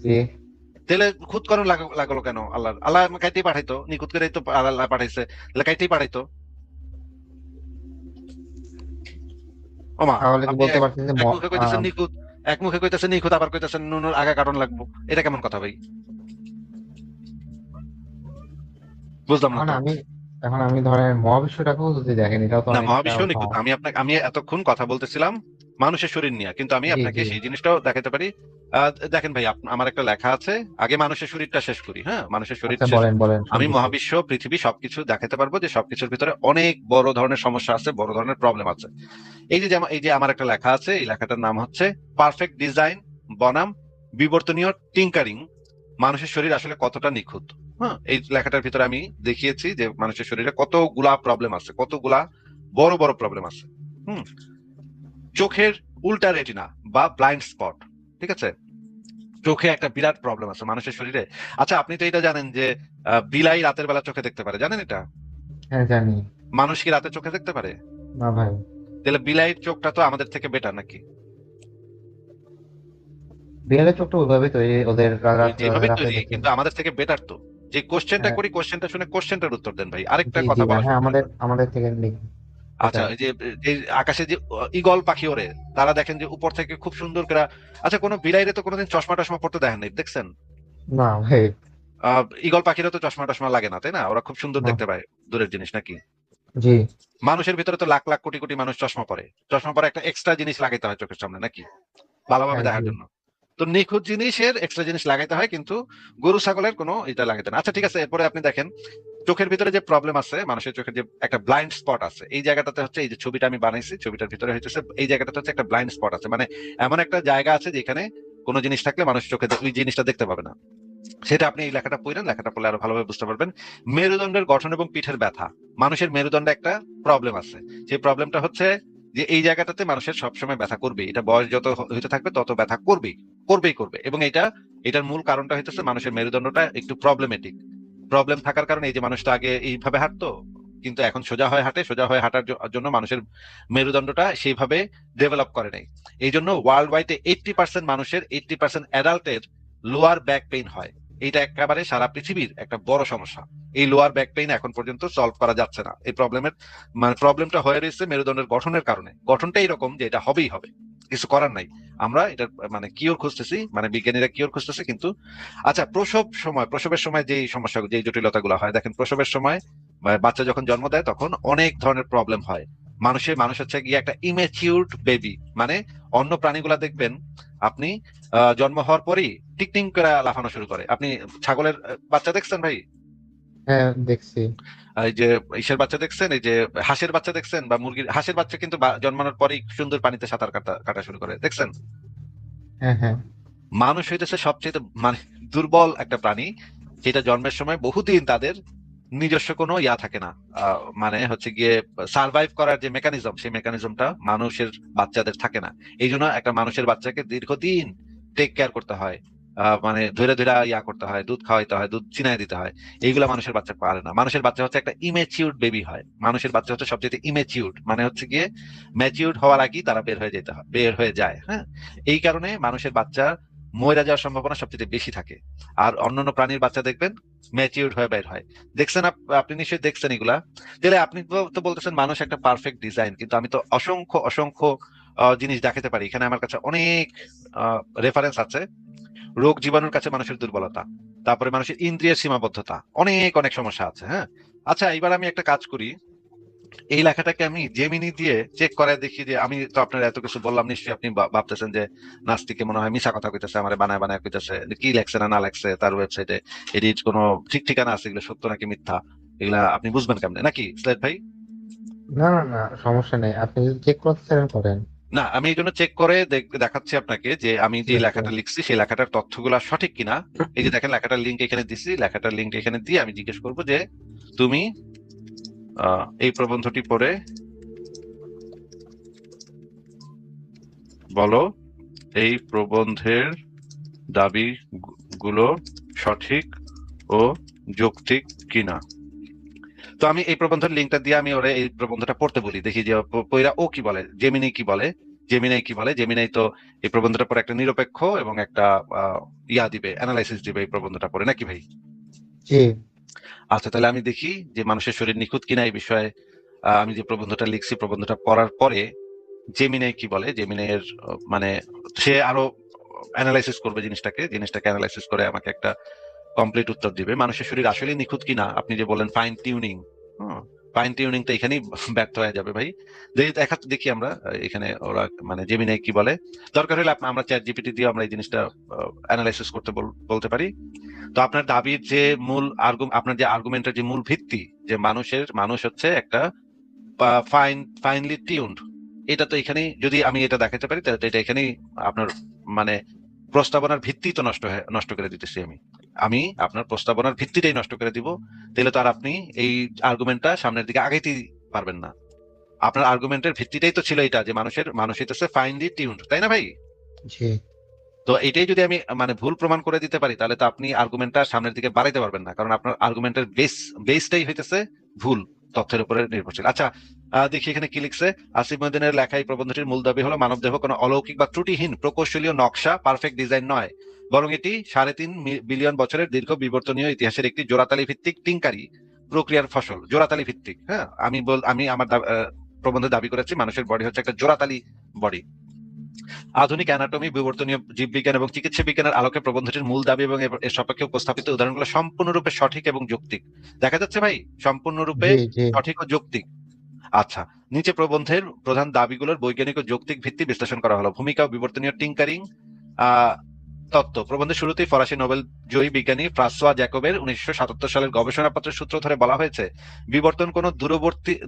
[SPEAKER 3] জি।
[SPEAKER 2] তাহলে খুদ করণ লাগলো কেন? আল্লাহ আল্লাহ কাইতেই পাঠাইতো, নিখুঁত করেই তো আল্লাহ পাঠাইছে, তাহলে কাইতেই পাঠাইতো। ওমা,
[SPEAKER 3] তাহলে কি
[SPEAKER 2] আপনি
[SPEAKER 3] বলতে পারছেন যে
[SPEAKER 2] এক মুখে কইতেছেন নিখুঁত, এক মুখে কইতেছেন নিখুঁত, আবার কইতেছেন নুনুর আগা কারণ লাগবো, এটা কেমন কথা ভাই? বুঝলাম না
[SPEAKER 3] এখন
[SPEAKER 2] তো।
[SPEAKER 3] আমি এখন আমি ধরেন মহাবিশ্বটাকেও যদি দেখেন, এটাও তো
[SPEAKER 2] না
[SPEAKER 3] অনেকটা
[SPEAKER 2] মহাবিশ্ব নিখুঁত, আমি এতক্ষণ কথা বলতেছিলাম মানুষের শরীর নিয়ে, কিন্তু আমি
[SPEAKER 3] জি
[SPEAKER 2] আপনাকে
[SPEAKER 3] জি।
[SPEAKER 2] সেই জিনিসটাও দেখাতে পারি। দেখেন ভাই, আমার একটা লেখা আছে, আগে মানুষের শরীরটা শেষ করি, হ্যাঁ মানুষের শরীর
[SPEAKER 3] আচ্ছা,
[SPEAKER 2] শেষ।
[SPEAKER 3] বলেন বলেন,
[SPEAKER 2] আমি
[SPEAKER 3] শুনতেছি।
[SPEAKER 2] মহাবিশ্ব, পৃথিবী সবকিছু দেখাতে পারবো যে সবকিছুর ভিতরে অনেক বড় ধরনের সমস্যা আছে, বড় ধরনের প্রবলেম আছে। এই যে আমার একটা লেখা আছে, এই লেখাটার নাম হচ্ছে পারফেক্ট ডিজাইন বনাম বিবর্তনীয় টিঙ্কারিং, মানুষের শরীর আসলে কতটা নিখুঁত। হ্যাঁ, এই লেখাটার ভিতরে আমি দেখিয়েছি যে মানুষের শরীরে কতগুলা প্রবলেম আছে, কতগুলা বড় বড় প্রবলেম আছে। হুম, চোখের উল্টা রেটিনা বা ব্লাইন্ড স্পট, ঠিক আছে, চোখে একটা বিরাট প্রবলেম আছে মানুষের শরীরে। আচ্ছা আপনি তো এটা জানেন যে বিলাই রাতের বেলা চোখে দেখতে পারে, জানেন এটা?
[SPEAKER 3] হ্যাঁ, জানি।
[SPEAKER 2] মানুষ কি রাতে চোখে দেখতে পারে?
[SPEAKER 3] না ভাই।
[SPEAKER 2] তাহলে বিলাইয়ের চোখটা তো আমাদের থেকে বেটার নাকি?
[SPEAKER 3] বিড়ালের চোখটা ওইভাবে তৈরি, ওদের
[SPEAKER 2] ওই
[SPEAKER 3] রাত্রে
[SPEAKER 2] যেভাবে
[SPEAKER 3] রাতে
[SPEAKER 2] তৈরি,
[SPEAKER 3] দেখে।
[SPEAKER 2] কিন্তু আমাদের থেকে বেটার তো। যে কোশ্চেনটা
[SPEAKER 3] হ্যাঁ।
[SPEAKER 2] করি, কোশ্চেনটা শুনে কোশ্চেনটার উত্তর দেন ভাই, আরেকটা
[SPEAKER 3] জি জি
[SPEAKER 2] কথা
[SPEAKER 3] ভাই,
[SPEAKER 2] বলার
[SPEAKER 3] হ্যাঁ,
[SPEAKER 2] সময়
[SPEAKER 3] আমাদের
[SPEAKER 2] পান।
[SPEAKER 3] আমাদের থেকে
[SPEAKER 2] আচ্ছা
[SPEAKER 3] বেটার।
[SPEAKER 2] এই যে এই আকাশে যে ঈগল পাখি ওড়ে, তারা দেখেন যে উপর থেকে খুব সুন্দর করে। আচ্ছা কোনো বিলাইরে তো কোনোদিন চশমা টশমা পড়তে দেখেন নাই, দেখছেন?
[SPEAKER 3] না ভাই।
[SPEAKER 2] ঈগল পাখিরা তো চশমা টশমা লাগে না, তাই না? ওরা খুব সুন্দর
[SPEAKER 3] না।
[SPEAKER 2] দেখতে পায় দূরের জিনিস নাকি?
[SPEAKER 3] জি।
[SPEAKER 2] মানুষের ভিতরে তো লাখ লাখ কোটি কোটি মানুষ চশমা পরে, চশমা পরে একটা এক্সট্রা জিনিস লাগাইতে হয় চোখের সামনে নাকি, ভালোভাবে
[SPEAKER 3] হ্যাঁ। জি।
[SPEAKER 2] দেখার জন্য। তো নিখুঁত জিনিসের এক্সট্রা জিনিস লাগাইতে হয়, কিন্তু গরু ছাগলের কোনো এটা লাগাইতে না। আচ্ছা ঠিক আছে, এরপরে আপনি দেখেন চোখের ভিতরে যে প্রবলেম আছে, মানুষের চোখের যে একটা ব্লাইন্ড স্পট আছে, এই জায়গাটাতে হচ্ছে, এই যে ছবিটা আমি বানাইছি, ছবিটার ভিতরে হচ্ছে এই জায়গাটাতে হচ্ছে একটা ব্লাইন্ড স্পট আছে, মানে এমন একটা জায়গা আছে যেখানে কোনো জিনিস থাকলে মানুষ চোখে ওই জিনিসটা দেখতে পাবে না। সেটা আপনি এই লেখাটা পড়েন, লেখাটা পড়লে আরো ভালোভাবে বুঝতে পারবেন। মেরুদণ্ডের গঠন এবং পিঠের ব্যথা, মানুষের মেরুদণ্ডে একটা প্রবলেম আছে। সেই প্রবলেমটা হচ্ছে যে এই জায়গাটাতে মানুষের সবসময় ব্যথা করবে, এটা বয়স যত হইতে থাকবে তত ব্যথা করবেই, করবে। এবং এটার মূল কারণটা হইতেছে মানুষের মেরুদণ্ডটা একটু প্রবলেমেটিক। প্রবলেম থাকার কারণে এই যে মানুষটা আগে এইভাবে হাঁটতো, কিন্তু এখন সোজা হয়ে হাঁটে, সোজা হয়ে হাঁটার জন্য মানুষের মেরুদণ্ডটা সেইভাবে ডেভেলপ করে নাই। এই জন্য ওয়ার্ল্ড ওয়াইডে 80% মানুষের, 80% অ্যাডাল্টের লোয়ার ব্যাক পেইন হয়। এটা একেবারে সারা পৃথিবীর একটা বড় সমস্যা। এই লোয়ার ব্যাক পেইন এখন পর্যন্ত সলভ করা যাচ্ছে না। এই প্রবলেমের মানে প্রবলেমটা হয়ে রয়েছে মেরুদণ্ডের গঠনের কারণে। গঠনটা এরকম যে এটা হবেই হবে, কিছু করার নাই। আমরা এটা মানে কিওর খুঁজতেছি, মানে বিজ্ঞানীরা কিওর খুঁজতেছে, কিন্তু আচ্ছা প্রসবের সময় যে সমস্যা, যে জটিলতাগুলো হয়, দেখেন প্রসবের সময় বাচ্চা যখন জন্ম দেয় তখন অনেক ধরনের প্রবলেম হয়। মানুষ হচ্ছে গিয়ে একটা ইমেচিউরড বেবি, মানে অন্য প্রাণীগুলা দেখবেন আপনি জন্ম হওয়ার পরই টিকটিং করে লাফানো শুরু করে। আপনি ছাগলের বাচ্চা দেখছেন ভাই?
[SPEAKER 3] হ্যাঁ, দেখছি।
[SPEAKER 2] এই যে ইসের বাচ্চা দেখছেন, এই যে হাঁসের বাচ্চা দেখছেন, বা মুরগির, হাঁসের বাচ্চা কিন্তু জন্মানোর পরেই সুন্দর পানিতে সাঁতার কাটা কাটা শুরু করে, দেখছেন?
[SPEAKER 3] হ্যাঁ, হ্যাঁ।
[SPEAKER 2] মানুষ হইতেছে সবচেয়ে মানে দুর্বল একটা প্রাণী, যেটা জন্মের সময় বহুদিন তাদের নিজস্ব কোনো ইয়া থাকে না। মানে হচ্ছে গিয়ে সার্ভাইভ করার যে মেকানিজম, সেই মেকানিজমটা মানুষের বাচ্চাদের থাকে না। এই জন্য একটা মানুষের বাচ্চাকে দীর্ঘদিন টেক কেয়ার করতে হয়, মানে ধরে ধরে ইয়া করতে হয়, দুধ খাওয়াইতে হয়, দুধ চিনায় দিতে হয়। এইগুলা মানুষের বাচ্চা পারে না। মানুষের বাচ্চা হচ্ছে একটা ইমেচিউরড বেবি হয়। মানুষের বাচ্চা হচ্ছে সবচেয়ে ইমেচিউরড, মানে হচ্ছে গিয়ে ম্যাচিউরড হওয়ার আগেই তারা বের হয়ে যেতে হয়, বের হয়ে যায়। হ্যাঁ, এই কারণে মানুষের বাচ্চা মরে যাওয়ার সম্ভাবনা সবচেয়ে বেশি থাকে। আর অন্যান্য প্রাণীর বাচ্চা দেখবেন ম্যাচিউরড হয়ে বের হয়। দেখছেন আপনি নিশ্চয়ই দেখছেন এগুলা। তাহলে আপনি তো বলতেছেন মানুষ একটা পারফেক্ট ডিজাইন, কিন্তু আমি তো অসংখ্য অসংখ্য জিনিস দেখাতে পারি। এখানে আমার কাছে অনেক রেফারেন্স আছে। রোগ জীবাণুর কাছে মানুষের দুর্বলতা, তারপরে মানুষের ইন্দ্রিয়ের সীমাবদ্ধতা, অনেক অনেক সমস্যা আছে। হ্যাঁ, আচ্ছা, এবার আমি একটা কাজ করি, এই লেখাটাকে আমি জেমিনি দিয়ে চেক করে দেখি। যে আমি তো আপনার এত কিছু বললাম, নিশ্চয়ই আপনি ভাবতেছেন যে নাস্তিকে মনে হয় মিছা কথা কইতেছে, আমার বানায় বানায় কইতেছে, কি লেখছে না না লেখছে তার ওয়েবসাইটে এডিট কোনো ঠিক ঠিকানা আছে, এগুলো সত্য নাকি মিথ্যা, এগুলা আপনি বুঝবেন কেমনে, নাকি স্লেট ভাই?
[SPEAKER 3] না, না, না, সমস্যা নেই, আপনি যদি চেক করতে চান করেন।
[SPEAKER 2] না, আমি এই জন্য চেক করে দেখাচ্ছি আপনাকে যে আমি যে
[SPEAKER 3] ঠিক আছে।
[SPEAKER 2] লেখাটা লিখছি সেই লেখাটার তথ্যগুলো সঠিক কিনা। এই যে দেখেন, লেখাটার লিঙ্ক এখানে দিছি, লেখাটার লিঙ্ক এখানে দিয়ে আমি জিজ্ঞেস করবো যে তুমি এই প্রবন্ধটি পড়ে বলো এই প্রবন্ধের দাবিগুলো সঠিক ও যৌক্তিক কিনা। তো আমি এই প্রবন্ধের লিঙ্কটা দিয়ে আমি ওরে এই প্রবন্ধটা পড়তে বলি, দেখি যে পইরা ও কি বলে, জেমিনি কি বলে। জেমিনাই কি বলে, জেমিনাই তো এই প্রবন্ধটার পরে একটা নিরপেক্ষ এবং একটা ইয়া দিবে, অ্যানালাইসিস দিবে এই প্রবন্ধটা পড়ে, নাকি ভাই?
[SPEAKER 3] জি।
[SPEAKER 2] আচ্ছা, তাহলে আমি দেখি যে মানুষের শরীর নিখুঁত কিনা এই বিষয়ে। আমি যে প্রবন্ধটা লিখছি, প্রবন্ধটা পড়ার পরে জেমিনাই কি বলে, জেমিনাইয়ের মানে সে আরো অ্যানালাইসিস করবে জিনিসটাকে অ্যানালাইসিস করে আমাকে একটা কমপ্লিট উত্তর দিবে মানুষের শরীর আসলে নিখুঁত কিনা। আপনি যে বলেন ফাইন টিউনিং, ফাইন টিউনিং তো এখানেই ব্যর্থ হয়ে যাবে ভাই। দেখি আমরা এখানে ওরা মানে জেমিনাই কি বলে। দরকার হলে আমরা চ্যাট জিপিটি দিয়ে আমরা এই জিনিসটা অ্যানালাইসিস করতে বলতে পারি। তো আপনার দাবির যে মূল আপনার যে আর্গুমেন্টের যে মূল ভিত্তি, যে মানুষ হচ্ছে একটা ফাইনলি টিউনড, এটা তো এখানেই যদি আমি এটা দেখাতে পারি, তাহলে তো এটা এখানেই আপনার মানে প্রস্তাবনার ভিত্তি তো নষ্ট করে দিতেছি আমি। আমি আপনার প্রস্তাবনার ভিত্তিটাই নষ্ট করে দিব। তাহলে তো আর আপনি এই আর্গুমেন্টটা সামনের দিকে আগাইতে পারবেন না। আপনার আর্গুমেন্টের ভিত্তিটাই তো ছিল এটা, যে মানুষ হইতেছে ফাইনলি টিউনড, তাই না ভাই?
[SPEAKER 3] জি।
[SPEAKER 2] তো এটাই যদি আমি মানে ভুল প্রমাণ করে দিতে পারি, তাহলে তো আপনি আর্গুমেন্টটা সামনের দিকে বাড়াইতে পারবেন না, কারণ আপনার আর্গুমেন্টের বেসটাই হইতেছে ভুল তথ্যের উপরে নির্ভরশীল। আচ্ছা, দেখি এখানে কি লিখছে। আসিফ মহিউদ্দিনের লেখা এই প্রবন্ধটির মূল দাবি হলো মানবদেহ কোনো অলৌকিক বা ত্রুটিহীন প্রকৌশলীয় নকশা, পারফেক্ট ডিজাইন নয়, বরং এটি 3.5 বিলিয়ন বছরের দীর্ঘ বিবর্তনীয় ইতিহাসের একটি জোড়াতালি ভিত্তিক টিংকারি প্রক্রিয়ার ফসল। জোড়াতালি ভিত্তিক, হ্যাঁ, আমি আমার প্রবন্ধে দাবি করেছি মানুষের বডি হচ্ছে একটা জোড়াতালি বডি। আধুনিক অ্যানাটমি, বিবর্তনীয় জীববিজ্ঞান এবং চিকিৎসা বিজ্ঞানের আলোকে প্রবন্ধটির মূল দাবি এবং এর সপক্ষে উপস্থাপিত উদাহরণগুলো সম্পূর্ণরূপে সঠিক এবং যৌক্তিক। দেখা যাচ্ছে ভাই, সম্পূর্ণরূপে
[SPEAKER 3] জি, জি।
[SPEAKER 2] সঠিক ও যৌক্তিক। আচ্ছা, নিচে প্রবন্ধের প্রধান দাবিগুলোর বৈজ্ঞানিক ও যৌক্তিক ভিত্তি বিশ্লেষণ করা হলো। ভূমিকা ও বিবর্তনীয় টিংকারিং তত্ত্ব। প্রবন্ধের শুরুতেই ফরাসি নোবেল জয়ী বিজ্ঞানী ফ্রাঁসোয়া জ্যাকবের 1977 সালের গবেষণাপত্রের সূত্র ধরে বলা হয়েছে, বিবর্তন কোনো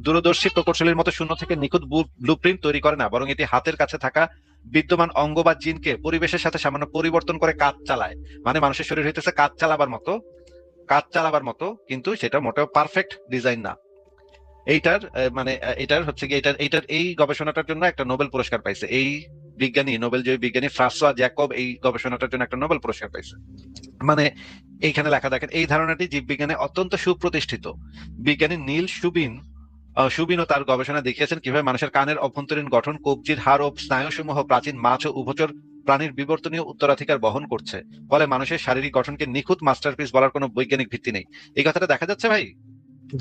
[SPEAKER 2] দূরদর্শী প্রকৌশলীর মতো শূন্য থেকে নিখুঁত ব্লুপ্রিন্ট তৈরি করে না, বরং এটি হাতের কাছে থাকা বিদ্যমান অঙ্গ বা জিনকে পরিবেশের সাথে সামান্য পরিবর্তন করে কাজ চালায়। মানে মানুষের শরীর হইতেছে কাজ চালাবার মতো, কিন্তু সেটা মোটেও পারফেক্ট ডিজাইন না। এইটার মানে এটার হচ্ছে কি, এইটার এই গবেষণাটার জন্য একটা নোবেল পুরস্কার পাইছে এই নোবেল জয়ী বিজ্ঞানী ফ্রাঁসোয়া জ্যাকব এই গবেষণাটার জন্য একটা নোবেল পুরস্কার পাইছে। মানে এইখানে লেখা দেখেন, এই ধারণাটি জীববিজ্ঞানে অত্যন্ত সুপ্রতিষ্ঠিত। বিজ্ঞানী নীল সুবিনও তার গবেষণা দেখিয়েছেন কিভাবে মানুষের কানের অভ্যন্তরীণ গঠন, কবজির হাড় ও স্নায়ুসমূহ প্রাচীন মাছ ও উভচর প্রাণীর বিবর্তনীয় উত্তরাধিকার বহন করছে। ফলে মানুষের শারীরিক গঠনকে নিখুঁত মাস্টারপিস বলার কোনো বৈজ্ঞানিক ভিত্তি নেই। এই কথাটা দেখা যাচ্ছে ভাই?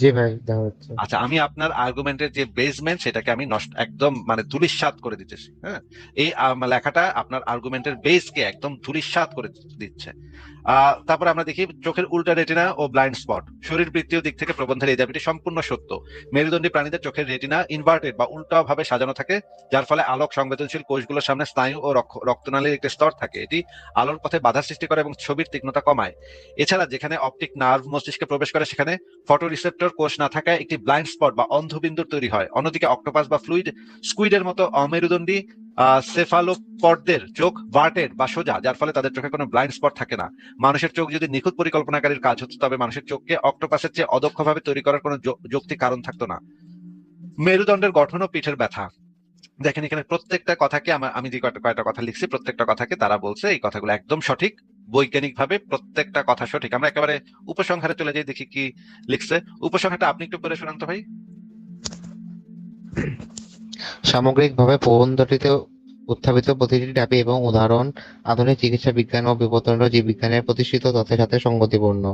[SPEAKER 3] জি ভাই, দেখা যাচ্ছে।
[SPEAKER 2] আচ্ছা, আমি আপনার আর্গুমেন্টের যে বেসমেন্ট সেটাকে আমি একদম মানে ধূলিসাৎ করে দিতেছি। হ্যাঁ, এই লেখাটা আপনার আর্গুমেন্টের বেসকে একদম ধূলিসাৎ করে দিচ্ছে। তারপরে আমরা দেখি চোখের উল্টা রেটিনা ও ব্লাইন্ড স্পট। শরীরবৃত্তীয় দিক থেকে প্রবন্ধের এই দাবিটি সম্পূর্ণ সত্য। মেরুদণ্ডী প্রাণীদের চোখের রেটিনা ইনভার্টেড বা উল্টা ভাবে সাজানো থাকে, যার ফলে আলোক সংবেদনশীল কোষগুলোর সামনে স্নায়ু ও রক্তনালীর একটি স্তর থাকে। এটি আলোর পথে বাধা সৃষ্টি করে এবং ছবির তীক্ষ্ণতা কমায়। এছাড়া যেখানে অপটিক নার্ভ মস্তিষ্কে প্রবেশ করে সেখানে ফটোরিসেপ্টর কোষ না থাকায় একটি ব্লাইন্ড স্পট বা অন্ধবিন্দুর তৈরি হয়। অন্যদিকে অক্টোপাস বা স্কুইডের মতো অমেরুদণ্ডী সেফালোপডদের চোখ ভার্টেড বা সোজা, যার ফলে তাদের চোখে কোনো ব্লাইন্ড স্পট থাকে না। মানুষের চোখ যদি নিখুঁত পরিকল্পনাকারীর কাজ হতো, তবে মানুষের চোখকে অক্টোপাসের চেয়ে অদক্ষভাবে তৈরি করার কোনো যৌক্তিক কারণ থাকতো না। মেরুদণ্ডের গঠন ও পিঠের ব্যথা। দেখেন এখানে প্রত্যেকটা কথাকে আমি যে কয়টা কথা লিখছি, প্রত্যেকটা কথাকে তারা বলছে এই কথাগুলো একদম সঠিক, বৈজ্ঞানিক ভাবে প্রত্যেকটা কথা সঠিক। আমরা একেবারে উপসংহারে চলে যাই, দেখি কি লিখছে। উপসংহারটা আপনি একটু পড়ে শোনান তো ভাই।
[SPEAKER 3] সামগ্রিকভাবে প্রবন্ধটিতে উত্থাপিত প্রতিটি দাবি এবং উদাহরণ আধুনিক চিকিৎসা বিজ্ঞান ও বিবর্তনীয় জীববিজ্ঞানের প্রতিষ্ঠিত তথ্যের সাথে সঙ্গতিপূর্ণ।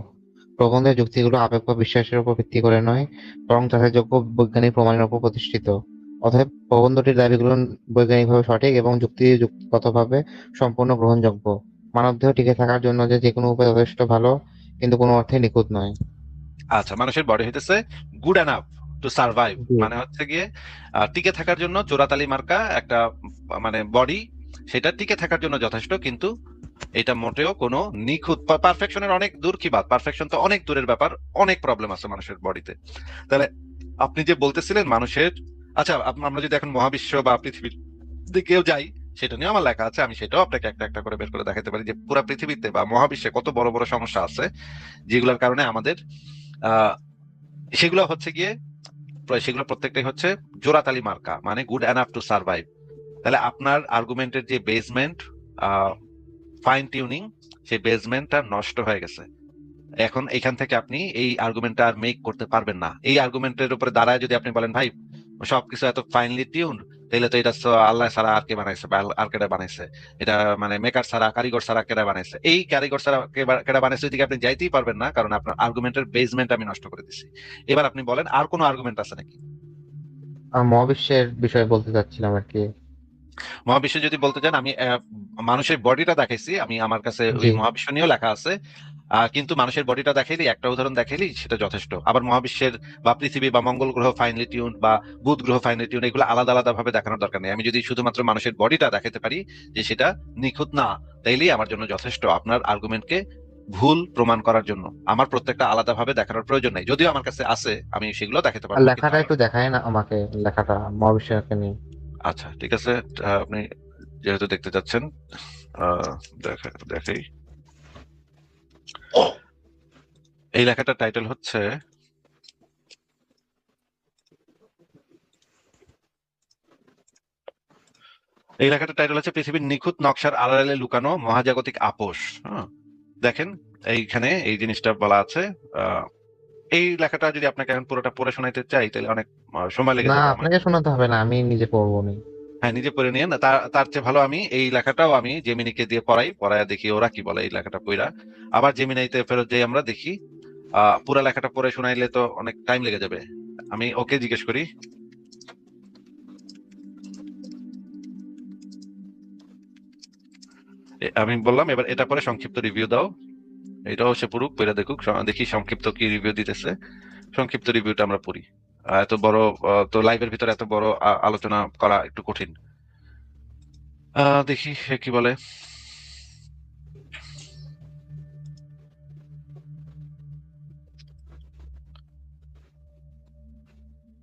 [SPEAKER 3] প্রবন্ধের যুক্তিগুলো আবেগ বা বিশ্বাসের উপর ভিত্তি করে নয়, বরং যাচাইযোগ্য বৈজ্ঞানিক প্রমাণের উপর প্রতিষ্ঠিত। অতএব প্রবন্ধটির দাবিগুলো বৈজ্ঞানিকভাবে সঠিক এবং যুক্তিগতভাবে সম্পূর্ণ গ্রহণযোগ্য। মানবদেহ টিকে থাকার জন্য যে কোনো উপায় যথেষ্ট ভালো, কিন্তু কোনো অর্থে নিখুঁত নয়।
[SPEAKER 2] আচ্ছা, মানুষের বডি হইতেছে গুড এনাফ টু সার্ভাইভ,
[SPEAKER 3] জি।
[SPEAKER 2] মানে হচ্ছে গিয়ে টিকে থাকার জন্য জোড়াতালি মার্কা একটা মানে বডি, সেটা টিকে থাকার জন্য যথেষ্ট, কিন্তু এটা মোটেও কোনো নিখুঁত পারফেকশনের অনেক দূর। কি বাদ, পারফেকশন তো অনেক দূরের ব্যাপার, অনেক প্রবলেম আছে মানুষের বডিতে। তাহলে আপনি যে বলতেছিলেন মানুষের, আচ্ছা আমরা যদি এখন মহাবিশ্ব বা পৃথিবীর দিকেও যাই, সেটা নিয়ে আমার লেখা আছে, আমি সেটাও আপনাকে একটা একটা করে বের করে দেখাতে পারি যে পুরো পৃথিবীতে বা মহাবিশ্বে কত বড় বড় সমস্যা আছে, যেগুলোর কারণে আমাদের আহ সেগুলো হচ্ছে গিয়ে সেগুলো প্রত্যেকটাই হচ্ছে জোড়াতালি মার্কা, মানে গুড এনাফ টু সার্ভাইভ। তাহলে আপনার আর্গুমেন্টের যে বেসমেন্ট, ফাইন টিউনিং, সেই বেসমেন্টটা নষ্ট হয়ে গেছে। এখন এখান থেকে আপনি এই আর্গুমেন্টটা আর মেক করতে পারবেন না। এই আর্গুমেন্টের উপরে দাঁড়ায় যদি আপনি বলেন ভাই সবকিছু এত ফাইনলি টিউন, তাহলে তো এটা আল্লাহ ছাড়া আর কে বানাইছে বা আর কেডা বানাইছে, এটা মানে মেকার ছাড়া কারিগর ছাড়া কেডা বানাইছে, এই কারিগর ছাড়া কেডা বানাইছে ওইদিকে আপনি যাইতেই পারবেন না, কারণ আপনার আর্গুমেন্টের বেসমেন্ট আমি নষ্ট করে দিছি। এবার আপনি বলেন আর কোনো আর্গুমেন্ট আছে নাকি?
[SPEAKER 3] মহাবিশ্বের বিষয়ে বলতে চাচ্ছিলাম আর কি।
[SPEAKER 2] মহাবিশ্ব যদি বলতে চান, আমি মানুষের বডিটা দেখাইছি, আমি আমার কাছে ওই
[SPEAKER 3] জি।
[SPEAKER 2] মহাবিশ্ব নিয়েও লেখা আছে। কিন্তু মানুষের বডিটা দেখাইলি, একটা উদাহরণ দেখাইলি সেটা যথেষ্ট। আবার মহাবিশ্বের বা পৃথিবী বা মঙ্গল গ্রহ ফাইনলি টিউন বা বুধ গ্রহ ফাইনলি টিউন, এগুলো আলাদা আলাদা ভাবে দেখানোর দরকার নেই। আমি যদি শুধুমাত্র মানুষের বডিটা দেখাতে পারি যে সেটা নিখুঁত না, তাইলেই আমার জন্য যথেষ্ট আপনার আর্গুমেন্টকে ভুল প্রমাণ করার জন্য। আমার প্রত্যেকটা আলাদা ভাবে দেখানোর প্রয়োজন নেই, যদিও আমার কাছে আছে, আমি সেগুলো দেখাতে
[SPEAKER 3] আর
[SPEAKER 2] পারবো, কিন্তু
[SPEAKER 3] লেখাটা একটু দেখায় না আমাকে, লেখাটা মহাবিশ্বকে নিয়ে।
[SPEAKER 2] আচ্ছা ঠিক আছে। আপনি যেহেতু দেখতে চাচ্ছেন, আহ, দেখাই। এই লেখাটার টাইটেল হচ্ছে পৃথিবীর নিখুঁত নকশার আড়ালে লুকানো মহাজাগতিক আপোষ। হ্যাঁ, দেখেন এইখানে এই জিনিসটা বলা আছে। আহ, এই লেখাটা যদি আপনাকে এখন পুরোটা পড়ে শোনাইতে চাই, তাহলে অনেক সময় লেগে
[SPEAKER 3] না,
[SPEAKER 2] যাবে আমার।
[SPEAKER 3] আপনাকে শোনাতে হবে না, আমি নিজে পড়বো নি।
[SPEAKER 2] হ্যাঁ, নিজে পড়ে নিয়ে না, তার চেয়ে ভালো আমি এই লেখাটাও আমি জেমিনিকে দিয়ে পড়াইয়া দেখি ওরা কি বলে এই লেখাটা পড়া। আবার জেমিনাইতে ফেরত যাই, আমরা দেখি পুরা লেখাটা পড়ে শোনাইলে তো অনেক টাইম লেগে যাবে। আমি ওকে জিজ্ঞেস করি। আমি বললাম এবার এটা পরে সংক্ষিপ্ত রিভিউ দাও। এটাও সে পড়ুক, পড়ে দেখুক, দেখি সংক্ষিপ্ত কি রিভিউ দিতেছে। সংক্ষিপ্ত রিভিউটা আমরা পড়ি। এত বড় তো লাইভের ভিতরে এত বড় আলোচনা করা একটু কঠিন। দেখি সে কি বলে।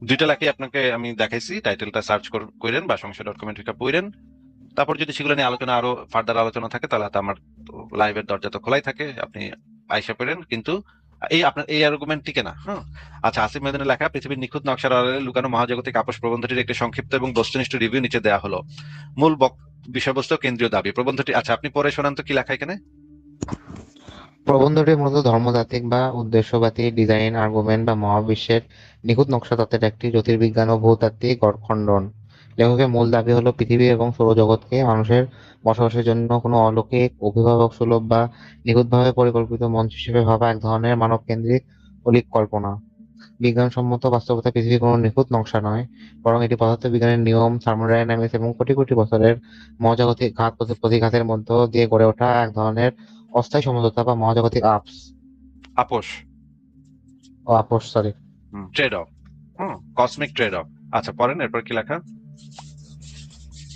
[SPEAKER 2] দুইটা লেখাই আপনাকে আমি দেখাইছি, টাইটেলটা সার্চ করেন বা সংশয় ডট কমেন্ট পড়েন। তারপর যদি সেগুলো নিয়ে আলোচনা, আরো ফার্দার আলোচনা থাকে, তাহলে তো আমার লাইভের দরজা তো খোলাই থাকে, আপনি আইসা পড়েন। কিন্তু এই আপনার এই আর্গুমেন্ট টিকে না। হ্যাঁ, আচ্ছা, আসিফ মেদিনের লেখা পৃথিবীর নিখুঁত নকশার আড়ালে লুকানো মহাজাগতিক আপোষ প্রবন্ধটির একটি সংক্ষিপ্ত এবং বস্তুনিষ্ঠ রিভিউ নিচে দেওয়া হলো। মূল বিষয়বস্তু কেন্দ্রীয় দাবি প্রবন্ধটি। আচ্ছা, আপনি পরে শোনান তো কি লেখা এখানে।
[SPEAKER 3] প্রবন্ধটি মূলত ধর্মতাত্ত্বিক বা উদ্দেশ্যবাদী ডিজাইন আর্গুমেন্ট বা মহাবিশ্বের নিখুঁত নকশা তত্ত্বের একটি জ্যোতির্বিজ্ঞান ও ভূতাত্ত্বিক খণ্ডন। লেখকের মূল দাবি হলো পৃথিবী এবং সৌরজগৎকে মানুষের বসবাসের জন্য কোনো অলৌকিক, অভিভাবক সুলভ বা নিখুঁতভাবে পরিকল্পিত মঞ্চ হিসেবে ভাবা এক ধরনের মানবকেন্দ্রিক অলীক কল্পনা। বিজ্ঞানসম্মত বাস্তবতায় পৃথিবী কোনো নিখুঁত নকশা নয়, বরং এটি পদার্থবিজ্ঞানের নিয়ম, থার্মোডাইনামিক্স এবং কোটি কোটি বছরের মহাজাগতিক প্রতিঘাতের মধ্য দিয়ে গড়ে ওঠা এক ধরনের অস্থায়ী সমঝোতা বা মহাজাগতিক
[SPEAKER 2] আপোষ,
[SPEAKER 3] আপোষ, sorry.
[SPEAKER 2] Trade of, cosmic trade of. আচ্ছা, পড়েন এরপর কি লেখা।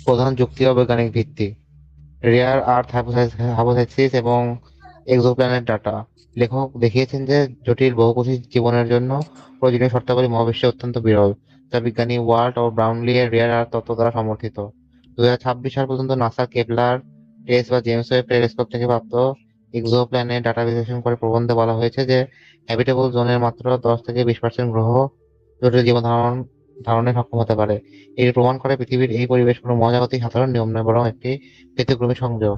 [SPEAKER 3] প্রধান যুক্তি ও বৈজ্ঞানিক ভিত্তি: রেয়ার আর্থ হাইপোথেসিস এবং এক্সোপ্ল্যানেট ডাটা। লেখক দেখিয়েছেন যে জটিল বহুকোষী জীবনের জন্য প্রয়োজনীয় শর্তাবলী মহাবিশ্বে অত্যন্ত বিরল, যা বিজ্ঞানী ওয়াল্ট ও ব্রাউনলি এর রেয়ার আর্থ তত্ত্ব দ্বারা সমর্থিত। 2026 সাল পর্যন্ত নাসা কেপলার টেস বা জেমস ওয়েব টেলিস্কোপ থেকে প্রাপ্ত এক্সোপ্ল্যানেট ডাটা বিশ্লেষণ করে প্রবন্ধে বলা হয়েছে যে হ্যাবিটেবল জোনের মাত্র 10 থেকে 20% গ্রহ জটিল জীবন ধারণে সক্ষম হতে পারে। এটি প্রমাণ করে পৃথিবীর এই পরিবেশ কোনো মহাজাগতিক সাধারণ নিয়ম নয়, বরং একটি ব্যতিক্রমী সংযোগ।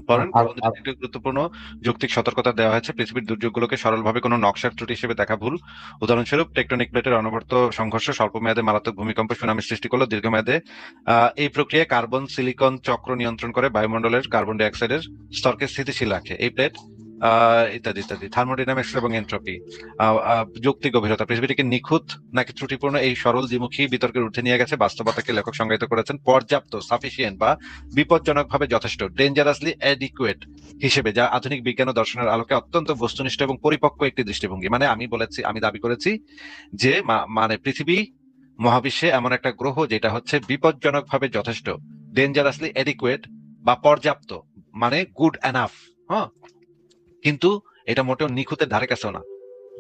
[SPEAKER 2] পড়েন।
[SPEAKER 3] আর
[SPEAKER 2] প্রবন্ধে একটি গুরুত্বপূর্ণ যৌক্তিক সতর্কতা দেওয়া হয়েছে: পৃথিবীর দুর্যোগগুলোকে সরলভাবে কোনো নকশার ত্রুটি হিসেবে দেখা ভুল। উদাহরণস্বরূপ, টেকটনিক প্লেটের অনবরত সংঘর্ষ স্বল্প মেয়াদে মারাত্মক ভূমিকম্প সুনামি সৃষ্টি করলো, দীর্ঘমেয়াদে এই প্রক্রিয়ায় কার্বন সিলিকন চক্র নিয়ন্ত্রণ করে বায়ুমণ্ডলের কার্বন ডাই অক্সাইডের স্তরকে স্থিতিশীল রাখে। এই প্লেট ইত্যাদি ইত্যাদি। থার্মোডাইনামিক্স এবং এন্ট্রপি, যৌক্তিক গভীরতা: পৃথিবীটিকে নিখুঁত নাকি ত্রুটিপূর্ণ এই সরল দ্বিমুখী বিতর্কের ঊর্ধ্বে নিয়ে গেছে বাস্তবতাকে লেখক সংজ্ঞায়িত করেছেন পর্যাপ্ত, সাফিসিয়েন্ট বা বিপজ্জনকভাবে যথেষ্ট, ডেঞ্জারাসলি অ্যাডিকুয়েট হিসেবে, যা আধুনিক বিজ্ঞান ও দর্শনের আলোকে অত্যন্ত বস্তুনিষ্ঠ এবং পরিপক্ক একটি দৃষ্টিভঙ্গি। মানে আমি দাবি করেছি যে মানে পৃথিবী মহাবিশ্বে এমন একটা গ্রহ যেটা হচ্ছে বিপজ্জনকভাবে যথেষ্ট, ডেঞ্জারাসলি অ্যাডিকুয়েট বা পর্যাপ্ত, মানে গুড এনাফ, হ্যাঁ, কিন্তু এটা মোটেও নিখুঁতের ধারে কাছেও না।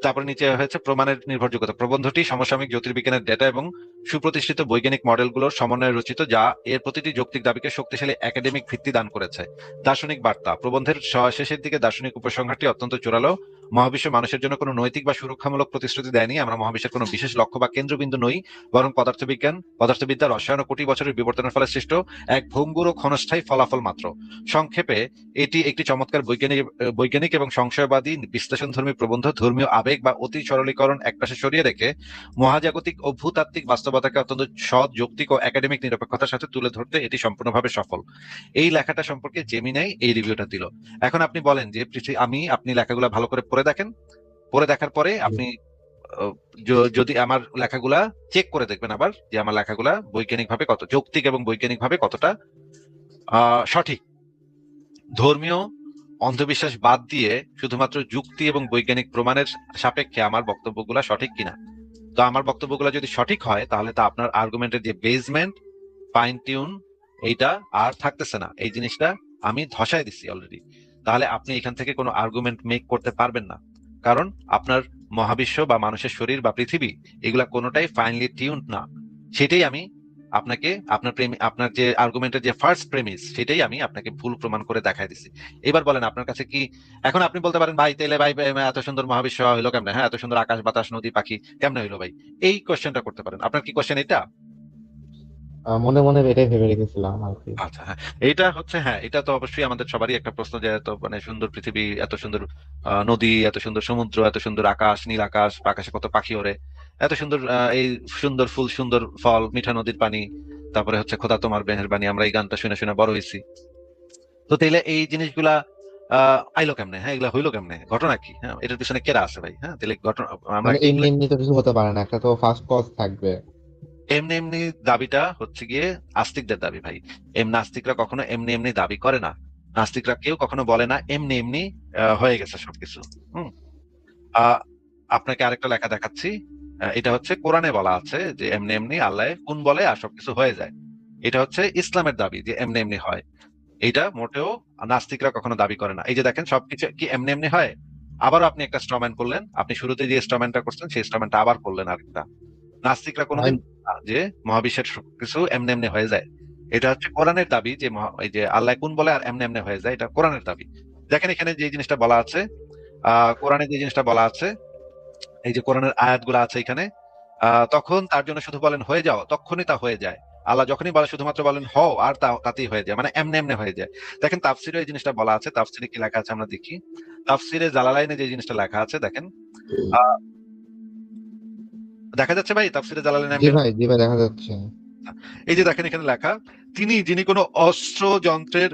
[SPEAKER 2] তারপরে নিচে হয়েছে প্রমাণের নির্ভরযোগ্যতা: প্রবন্ধটি সমসাময়িক জ্যোতির্বিজ্ঞানের ডেটা এবং সুপ্রতিষ্ঠিত বৈজ্ঞানিক মডেলগুলোর সমন্বয়ে রচিত, যা এর প্রতিটি যৌক্তিক দাবিকে শক্তিশালী একাডেমিক ভিত্তি দান করেছে। দার্শনিক বার্তা: প্রবন্ধের শেষের দিকে দার্শনিক উপসংহারটি অত্যন্ত জোরালো। মহাবিশ্ব মানুষের জন্য কোনো নৈতিক বা সুরক্ষামূলক প্রতিশ্রুতি দেয়নি। আমরা মহাবিশ্বের কোনো বিশেষ লক্ষ্য বা কেন্দ্রবিন্দু নই, বরং পদার্থবিদ্যা, রসায়ন ও কোটি বছরের বিবর্তনের ফলে সৃষ্ট এক ভঙ্গুর ও ক্ষণস্থায়ী ফলাফল মাত্র। সংক্ষেপে, এটি একটি চমৎকার বৈজ্ঞানিক এবং সংশয়বাদী বিশ্লেষণধর্মী প্রবন্ধ। ধর্মীয় আবেগ বা অতি সরলীকরণ একপাশে সরিয়ে রেখে মহাজাগতিক ও ভূতাত্ত্বিক বাস্তবতাকে অত্যন্ত সৎ, যৌক্তিক ও একাডেমিক নিরপেক্ষতার সাথে তুলে ধরতে এটি সম্পূর্ণভাবে সফল। এই লেখাটা সম্পর্কে জেমিনাই এই রিভিউটা দিল। এখন আপনি বলেন যে আপনি লেখাগুলো ভালো করে পড়ে দেখেন, পড়ে দেখার পরে আপনি যদি আমার লেখাগুলা চেক করে দেখবেন আবার, যে আমার লেখাগুলা বৈজ্ঞানিকভাবে কত যৌক্তিক এবং বৈজ্ঞানিকভাবে কতটা সঠিক। ধর্মীয় অন্ধবিশ্বাস বাদ দিয়ে শুধুমাত্র যুক্তি এবং বৈজ্ঞানিক প্রমাণের সাপেক্ষে আমার বক্তব্যগুলা সঠিক কিনা। তো আমার বক্তব্যগুলো যদি সঠিক হয়, তাহলে তো আপনার আর্গুমেন্টের যে বেসমেন্ট, ফাইন টিউন, এইটা আর থাকতেছে না। এই জিনিসটা আমি ধসায় দিচ্ছি অলরেডি। তাহলে আপনি এখান থেকে কোনো আর্গুমেন্ট মেক করতে পারবেন না, কারণ আপনার মহাবিশ্ব বা মানুষের শরীর বা পৃথিবী এগুলা কোনোটাই ফাইনলি টিউন না। সেটাই আমি আপনাকে আপনার যে আর্গুমেন্টের যে ফার্স্ট প্রেমিস, সেটাই আমি আপনাকে ভুল প্রমাণ করে দেখাই দিছি। এবার বলেন আপনার কাছে কি, এখন আপনি বলতে পারেন ভাই তাইলে ভাই এত সুন্দর মহাবিশ্ব হইলো কেমনে, হ্যাঁ এত সুন্দর আকাশ বাতাস নদী পাখি কেমনে হইলো ভাই, এই কোশ্চেনটা করতে পারেন। আপনার কি কোশ্চেন এটা?
[SPEAKER 3] মনে মনে এটাই ভেবে রেখেছিলাম আর কি।
[SPEAKER 2] আচ্ছা, হ্যাঁ, এটা হচ্ছে, হ্যাঁ এটা তো অবশ্যই আমাদের সবারই একটা প্রশ্ন, যে এত মানে সুন্দর পৃথিবী, এত সুন্দর নদী, এত সুন্দর সমুদ্র, এত সুন্দর আকাশ, নীল আকাশ, আকাশে কত পাখি ওড়ে, এত সুন্দর এই সুন্দর ফুল, সুন্দর ফল, মিঠা নদীর পানি, তারপরে হচ্ছে খোদা তোমার মেহেরবানি, আমরা এই গানটা শুনে শুনে বড় হয়েছি। তো তাইলে এই জিনিসগুলা আইলো কেমনে, হ্যাঁ এগুলা হইলো কেমনে, ঘটনা কি, হ্যাঁ এটার পিছনে কেরা আছে ভাই, হ্যাঁ তাহলে ঘটনা আমরা
[SPEAKER 3] মানে এমনি এমনি তো কিছু হতে পারে না, একটা তো ফার্স্ট কজ থাকবে।
[SPEAKER 2] এমনি এমনি দাবিটা হচ্ছে গিয়ে আস্তিকদের দাবি ভাই। নাস্তিকরা কখনো এমনি এমনি দাবি করে না। নাস্তিকরা কেউ কখনো বলে না এমনি এমনি হয়ে গেছে সবকিছু। হম আহ আপনাকে আরেকটা লেখা দেখাচ্ছি। এটা হচ্ছে কোরআনে বলা আছে যে এমনি এমনি আল্লাহ কোন বলে আর সবকিছু হয়ে যায়। এটা হচ্ছে ইসলামের দাবি যে এমনি এমনি হয়। এটা মোটেও নাস্তিকরা কখনো দাবি করে না। এই যে দেখেন সবকিছু কি এমনি এমনি হয়। আবারও আপনি একটা স্ট্রম্যান করলেন, আপনি শুরুতে যে স্ট্রম্যানটা করছেন সেই স্ট্রম্যানটা আবার করলেন আরেকটা। নাস্তিকরা কোনোদিন যে মহাবিশ্বের সবকিছু এমনি এমনি হয়ে যায়। এটা হচ্ছে কোরআনের দাবি যে এই যে আল্লাহ কোন বলে আর এমনি এমনি হয়ে যায়, এটা কোরআনের দাবি। দেখেন এখানে যে জিনিসটা বলা আছে, কোরআনে যে জিনিসটা বলা আছে, এই যে কোরআনের আয়াতগুলো আছে এখানে, তখন তার জন্য শুধু বলেন হয়ে যাও, তখনই তা হয়ে যায়। আল্লাহ যখনই বলে শুধুমাত্র বলেন হও, আর তাতেই হয়ে যায়, মানে এমনি এমনি হয়ে যায়। দেখেন তাফসিরে এই জিনিসটা বলা আছে। তাফসিরে কি লেখা আছে আমরা দেখি। তাফসিরে জালালাইনে যে জিনিসটা লেখা আছে দেখেন, আহ দেখা যাচ্ছে ভাই তাফসিরে জালালাইনে?
[SPEAKER 3] জি ভাই, জি ভাই, দেখা যাচ্ছে।
[SPEAKER 2] এই যে দেখেন এখানে লেখা, যিনি কোনো অস্ত্র যন্ত্রের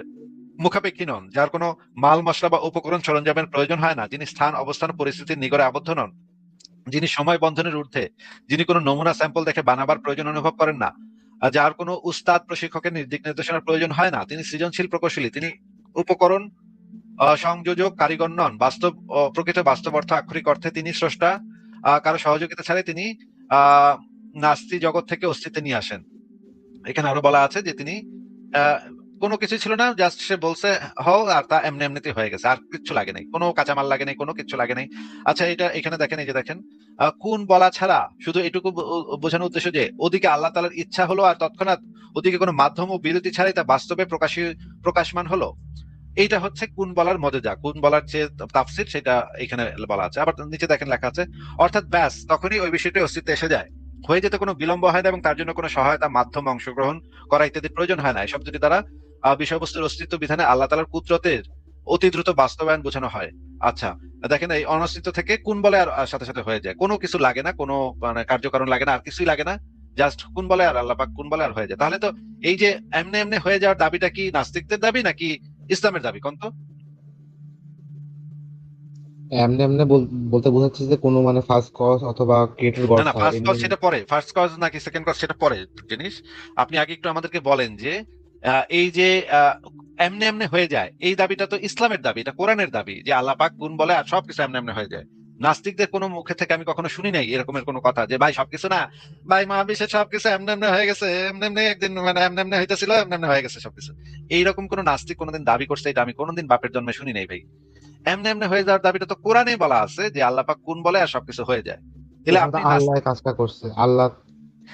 [SPEAKER 2] মুখাপেক্ষী নন, যার কোনো মাল মশলা বা উপকরণ সরঞ্জামের প্রয়োজন হয় না, যিনি স্থান অবস্থান পরিস্থিতির নিগড়ে আবদ্ধ নন, যিনি সময় বন্ধনের ঊর্ধ্বে, যিনি কোনো নমুনা স্যাম্পল দেখে বানাবার প্রয়োজন অনুভব করেন না, যার কোনো উস্তাদ প্রশিক্ষকের দিক নির্দেশনার প্রয়োজন হয় না, তিনি সৃজনশীল প্রকৌশলী, তিনি উপকরণ সংযোজক কারিগর নন, প্রকৃত বাস্তব অর্থ আক্ষরিক অর্থে তিনি স্রষ্টা, কারো সহযোগিতা ছাড়াই তিনি আহ নাস্তি জগৎ থেকে অস্তিত্বে নিয়ে আসেন। এখানে আরো বলা আছে যে তিনি কোনো কিছু ছিল না, জাস্ট সে বলছে হও, আর তা এমনি এমনিতে হয়ে গেছে, আর কিছু লাগে নাই, কোনো কাঁচামাল লাগে নাই, কোনো কিছু লাগে নাই। আচ্ছা, এটা এখানে দেখেন, এই যে দেখেন, কোন বলা ছাড়া শুধু এটুকু বোঝানোর উদ্দেশ্য যে ওদিকে আল্লাহ তাআলার ইচ্ছা হলো আর তৎক্ষণাৎ ওদিকে কোনো মাধ্যম ও বিরতি ছাড়াই তা বাস্তবে প্রকাশমান হলো। এইটা হচ্ছে কোন বলার মজেজা, কোন বলার যে তাফসির সেটা এখানে বলা আছে। আবার নিচে দেখেন লেখা আছে, অর্থাৎ ব্যাস তখনই ওই বিষয়টি অস্তিত্বে এসে যায়, হয়ে যেতে কোনো বিলম্ব হয় না এবং তার জন্য কোনো সহায়তা, মাধ্যম, অংশগ্রহণ করা ইত্যাদির প্রয়োজন হয় না। এই শব্দটি দ্বারা বিষয়বস্তুর অস্তিত্ব বিধানে আল্লাহ তাআলার কুদরতের অতি দ্রুত বাস্তবায়ন বোঝানো হয়। আচ্ছা, দেখেন এই অনস্তিত্ব থেকে কোন বলে আর সাথে সাথে হয়ে যায়, কোনো কিছু লাগে না, কোনো মানে কার্যকারণ লাগে না, আর কিছুই লাগে না, জাস্ট কোন বলে আর আল্লাহ পাক কোন বলে আর হয়ে যায়। তাহলে তো এই যে এমনি এমনি হয়ে যাওয়ার দাবিটা কি নাস্তিকদের দাবি নাকি ইসলামের দাবি, কোন তো?
[SPEAKER 3] এমনি এমনি বলতে বোঝাচ্ছে যে কোনো মানে ফার্স্ট কজ অথবা ক্রিয়েটর গড
[SPEAKER 2] না না,
[SPEAKER 3] ছাড়া
[SPEAKER 2] ফার্স্ট
[SPEAKER 3] এমনি
[SPEAKER 2] কজ সেটা পরে, ফার্স্ট কজ নাকি সেকেন্ড কজ সেটা পরে জিনিস। আপনি আগে একটু আমাদেরকে বলেন যে এই যে এমনি এমনি হয়ে যায় এই দাবিটা তো ইসলামের দাবি, এটা কোরআনের দাবি যে আল্লাহ পাক কোন বলে আর সবকিছু এমনি এমনি হয়ে যায়। নাস্তিকদের কোনো মুখে থেকে আমি কখনো শুনি নাই এরকমের কোনো কথা যে ভাই সবকিছু না, ভাই মহাবিশ্বের সবকিছু এমনি এমনি হয়ে গেছে, এমনি এমনি একদিন মানে এমনি এমনি হইতেছিল, এমনি এমনি হয়ে গেছে সবকিছু। এইরকম কোন নাস্তিক কোনোদিন দাবি করছে এটা আমি কোনোদিন বাপের জন্মে শুনি নাই ভাই। এমনি এমনি হয়ে যাওয়ার দাবিটা তো কোরআনে বলা আছে যে আল্লাহ পাক কোন বলে আর সবকিছু হয়ে যায়। তাহলে
[SPEAKER 3] এখানে তো
[SPEAKER 2] আপনি
[SPEAKER 3] আল্লাহ কাজটা করছে, আল্লাহ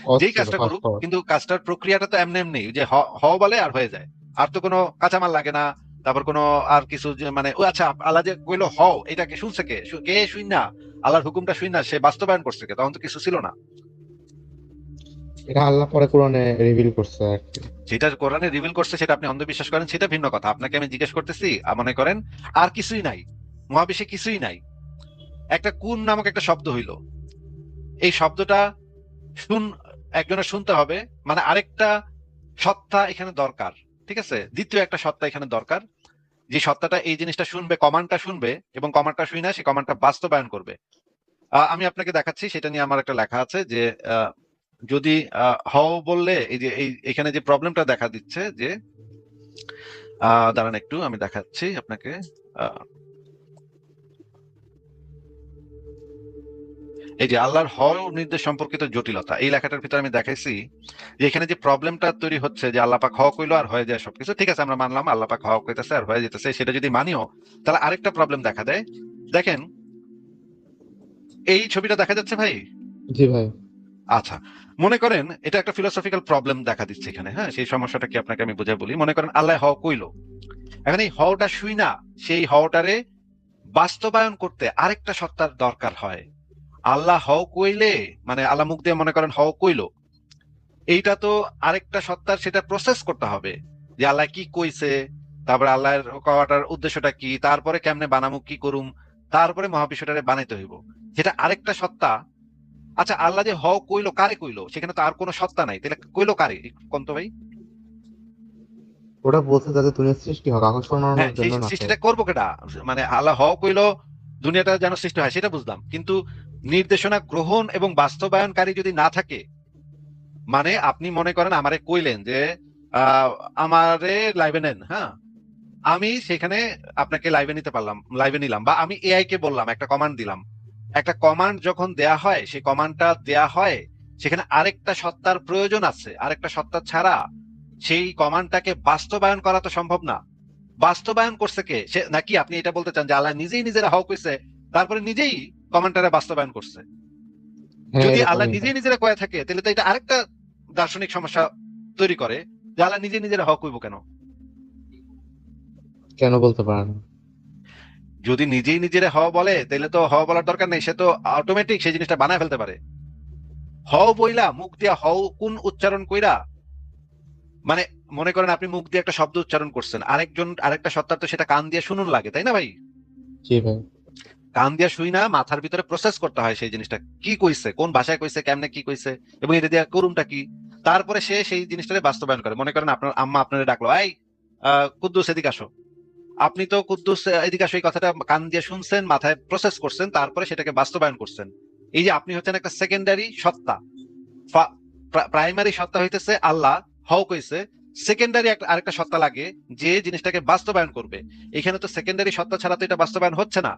[SPEAKER 3] কজ
[SPEAKER 2] যেই
[SPEAKER 3] ছিল
[SPEAKER 2] কাজটা
[SPEAKER 3] ফার্স্ট
[SPEAKER 2] করুক,
[SPEAKER 3] কজ।
[SPEAKER 2] কিন্তু কাজটার প্রক্রিয়াটা তো এমনি এমনি যে হ বলে আর হয়ে যায়, আর তো কোনো কাঁচামাল লাগে না, তারপর কোনো আর কিছু মানে ও আচ্ছা আল্লাহ যে কইলো হও, এটা কে শুনছে, কে শুই না, আল্লাহর হুকুমটা শুই না, সে বাস্তবায়ন করছে কে? তখন তো কিছু ছিল না।
[SPEAKER 3] এটা আল্লাহ পরে কোরআনে রিভিল করছে আর কি।
[SPEAKER 2] যেটা কোরআনে রিভিল করছে সেটা আপনি অন্ধবিশ্বাস করেন, সেটা ভিন্ন কথা। আপনাকে আমি জিজ্ঞেস করতেছি, মনে করেন আর কিছুই নাই, মহাবিশ্বে কিছুই নাই, একটা কুন নামক একটা শব্দ হইলো, এই শব্দটা শুন একজনের শুনতে হবে, মানে আরেকটা সত্তা এখানে দরকার, ঠিক আছে, দ্বিতীয় একটা সত্তা এখানে দরকার, যে সত্তাটা এই জিনিসটা শুনবে, কমান্ডটা শুনবে, এবং কমান্ডটা শুই না সে কমান্ডটা বাস্তবায়ন করবে। আমি আপনাকে দেখাচ্ছি, সেটা নিয়ে আমার একটা লেখা আছে যে যদি হও বললে এই যে এখানে যে প্রবলেমটা দেখা দিচ্ছে যে দাঁড়ান একটু আমি দেখাচ্ছি আপনাকে। এই যে আল্লাহর হওয়ার নির্দেশ সম্পর্কিত জটিলতা, এই লেখাটার ভিতরে আমি দেখাইছি যে এখানে যে প্রবলেমটা তৈরি হচ্ছে যে আল্লাহ পাক হওয়া কইলো আর হয়ে যায় সবকিছু, ঠিক আছে আমরা মানলাম আল্লাহ পাক হওয়া কইতেছে আর হয়ে যেতেছে, সেটা যদি মানিও তাহলে আরেকটা প্রবলেম দেখা দেয়। দেখেন এই ছবিটা দেখা যাচ্ছে ভাই?
[SPEAKER 3] জি ভাই।
[SPEAKER 2] আচ্ছা, মনে করেন এটা একটা ফিলোসফিক্যাল প্রবলেম দেখা দিচ্ছে এখানে, হ্যাঁ, সেই সমস্যাটা কি আপনাকে আমি বুঝাই বলি। মনে করেন আল্লাহ হওয়া কইলো, এখন এই হওয়াটা শুই না, সেই হওয়াটারে বাস্তবায়ন করতে আরেকটা সত্তার দরকার হয়। আল্লাহ হও কইলে মানে আল্লাহ মুখ দিয়ে মনে করেন হও কইলো, এইটা তো আরেকটা সত্তার সেটা প্রসেস করতে হবে যে আল্লাহ কি কইছে, তারপরে আল্লাহর কওয়াটার উদ্দেশ্যটা কি, তারপরে কেমনে বানামু কি করুম, তারপরে মহাবিশ্বটারে বানাইতে হইব, যেটা আরেকটা সত্তা। আচ্ছা, আল্লাহ যে হও কইলো, কারে কইলো? সেখানে তো আর কোনো সত্তা নাই, তাহলে কইলো কারে কোন তো ভাই?
[SPEAKER 3] ওটা বলছে যাতে দুনিয়ার সৃষ্টি হোক, আকাশ
[SPEAKER 2] হ্যাঁ,
[SPEAKER 3] বানানোর
[SPEAKER 2] সেই
[SPEAKER 3] জন্য না তো।
[SPEAKER 2] সৃষ্টিটা করবো কেটা? মানে আল্লাহ হও কইলো দুনিয়াটা যেন সৃষ্টি হয় সেটা বুঝলাম, কিন্তু নির্দেশনা গ্রহণ এবং বাস্তবায়নকারী যদি না থাকে, মানে আপনি মনে করেন আমারে কইলেন যে আহ আমারে লাইভে নেন, হ্যাঁ, আমি সেখানে আপনাকে লাইভে নিতে পারলাম, লাইভে নিলাম, বা আমি এআই কে বললাম, একটা কমান্ড দিলাম। একটা কমান্ড যখন দেয়া হয়, সেই কমান্ডটা দেয়া হয় সেখানে আরেকটা সত্তার প্রয়োজন আছে, আরেকটা সত্তা ছাড়া সেই কমান্ডটাকে বাস্তবায়ন করা তো সম্ভব না। বাস্তবায়ন করছে কে? সে নাকি আপনি এটা বলতে চান যে আল্লাহ নিজেই নিজেরা হক হইছে তারপরে নিজেই কমান্ডটারে বাস্তবায়ন করছে?
[SPEAKER 3] হ্যাঁ,
[SPEAKER 2] যদি আল্লাহ
[SPEAKER 3] এরকমই হয়।
[SPEAKER 2] নিজেই নিজেরা কয়ে থাকে তাহলে তো এটা আরেকটা দার্শনিক সমস্যা তৈরি করে যে আল্লাহ নিজে নিজেরা হক হইব কেন?
[SPEAKER 3] কেন বলতে পারে না?
[SPEAKER 2] যদি নিজেই নিজেরা হওয়া বলে তাহলে তো হওয়া বলার দরকার নেই, সে তো অটোমেটিক সেই জিনিসটা বানায় ফেলতে পারে। হও বইলা মুখ দিয়া হও কোন উচ্চারণ কইরা, মানে মনে করেন আপনি মুখ দিয়ে একটা শব্দ উচ্চারণ করছেন, আরেকটা সত্তার তো সেটা কান দিয়ে শুনুন লাগে, তাই না ভাই?
[SPEAKER 3] জি ভাই।
[SPEAKER 2] কান দিয়ে শুই না, মাথার ভিতরে প্রসেস করতে হয় সেই জিনিসটা কি কইছে, কোন ভাষায় কইছে, কেমনে কি কইছে, এবং এটা দিয়ে করুমটা কি, তারপরে সে সেই জিনিসটাকে বাস্তবায়ন করে। মনে করেন আপনার আম্মা আপনারে ডাকলো, এই কুদ্দুস এদিকে আসো, আপনি তো কুদ্দুস এদিকে আসো এই কথাটা কান দিয়ে শুনছেন, মাথায় প্রসেস করছেন, তারপরে সেটাকে বাস্তবায়ন করছেন। এই যে আপনি হচ্ছেন একটা সেকেন্ডারি সত্তা, প্রাইমারি সত্তা হইতেছে আল্লাহ, হও কইছে। সেকেন্ডারি আরেকটা সত্তা লাগে যে জিনিসটাকে বাস্তবায়ন করবে। এখানে তো সেকেন্ডারি সত্তা ছাড়া তো এটা বাস্তবায়ন হচ্ছে না।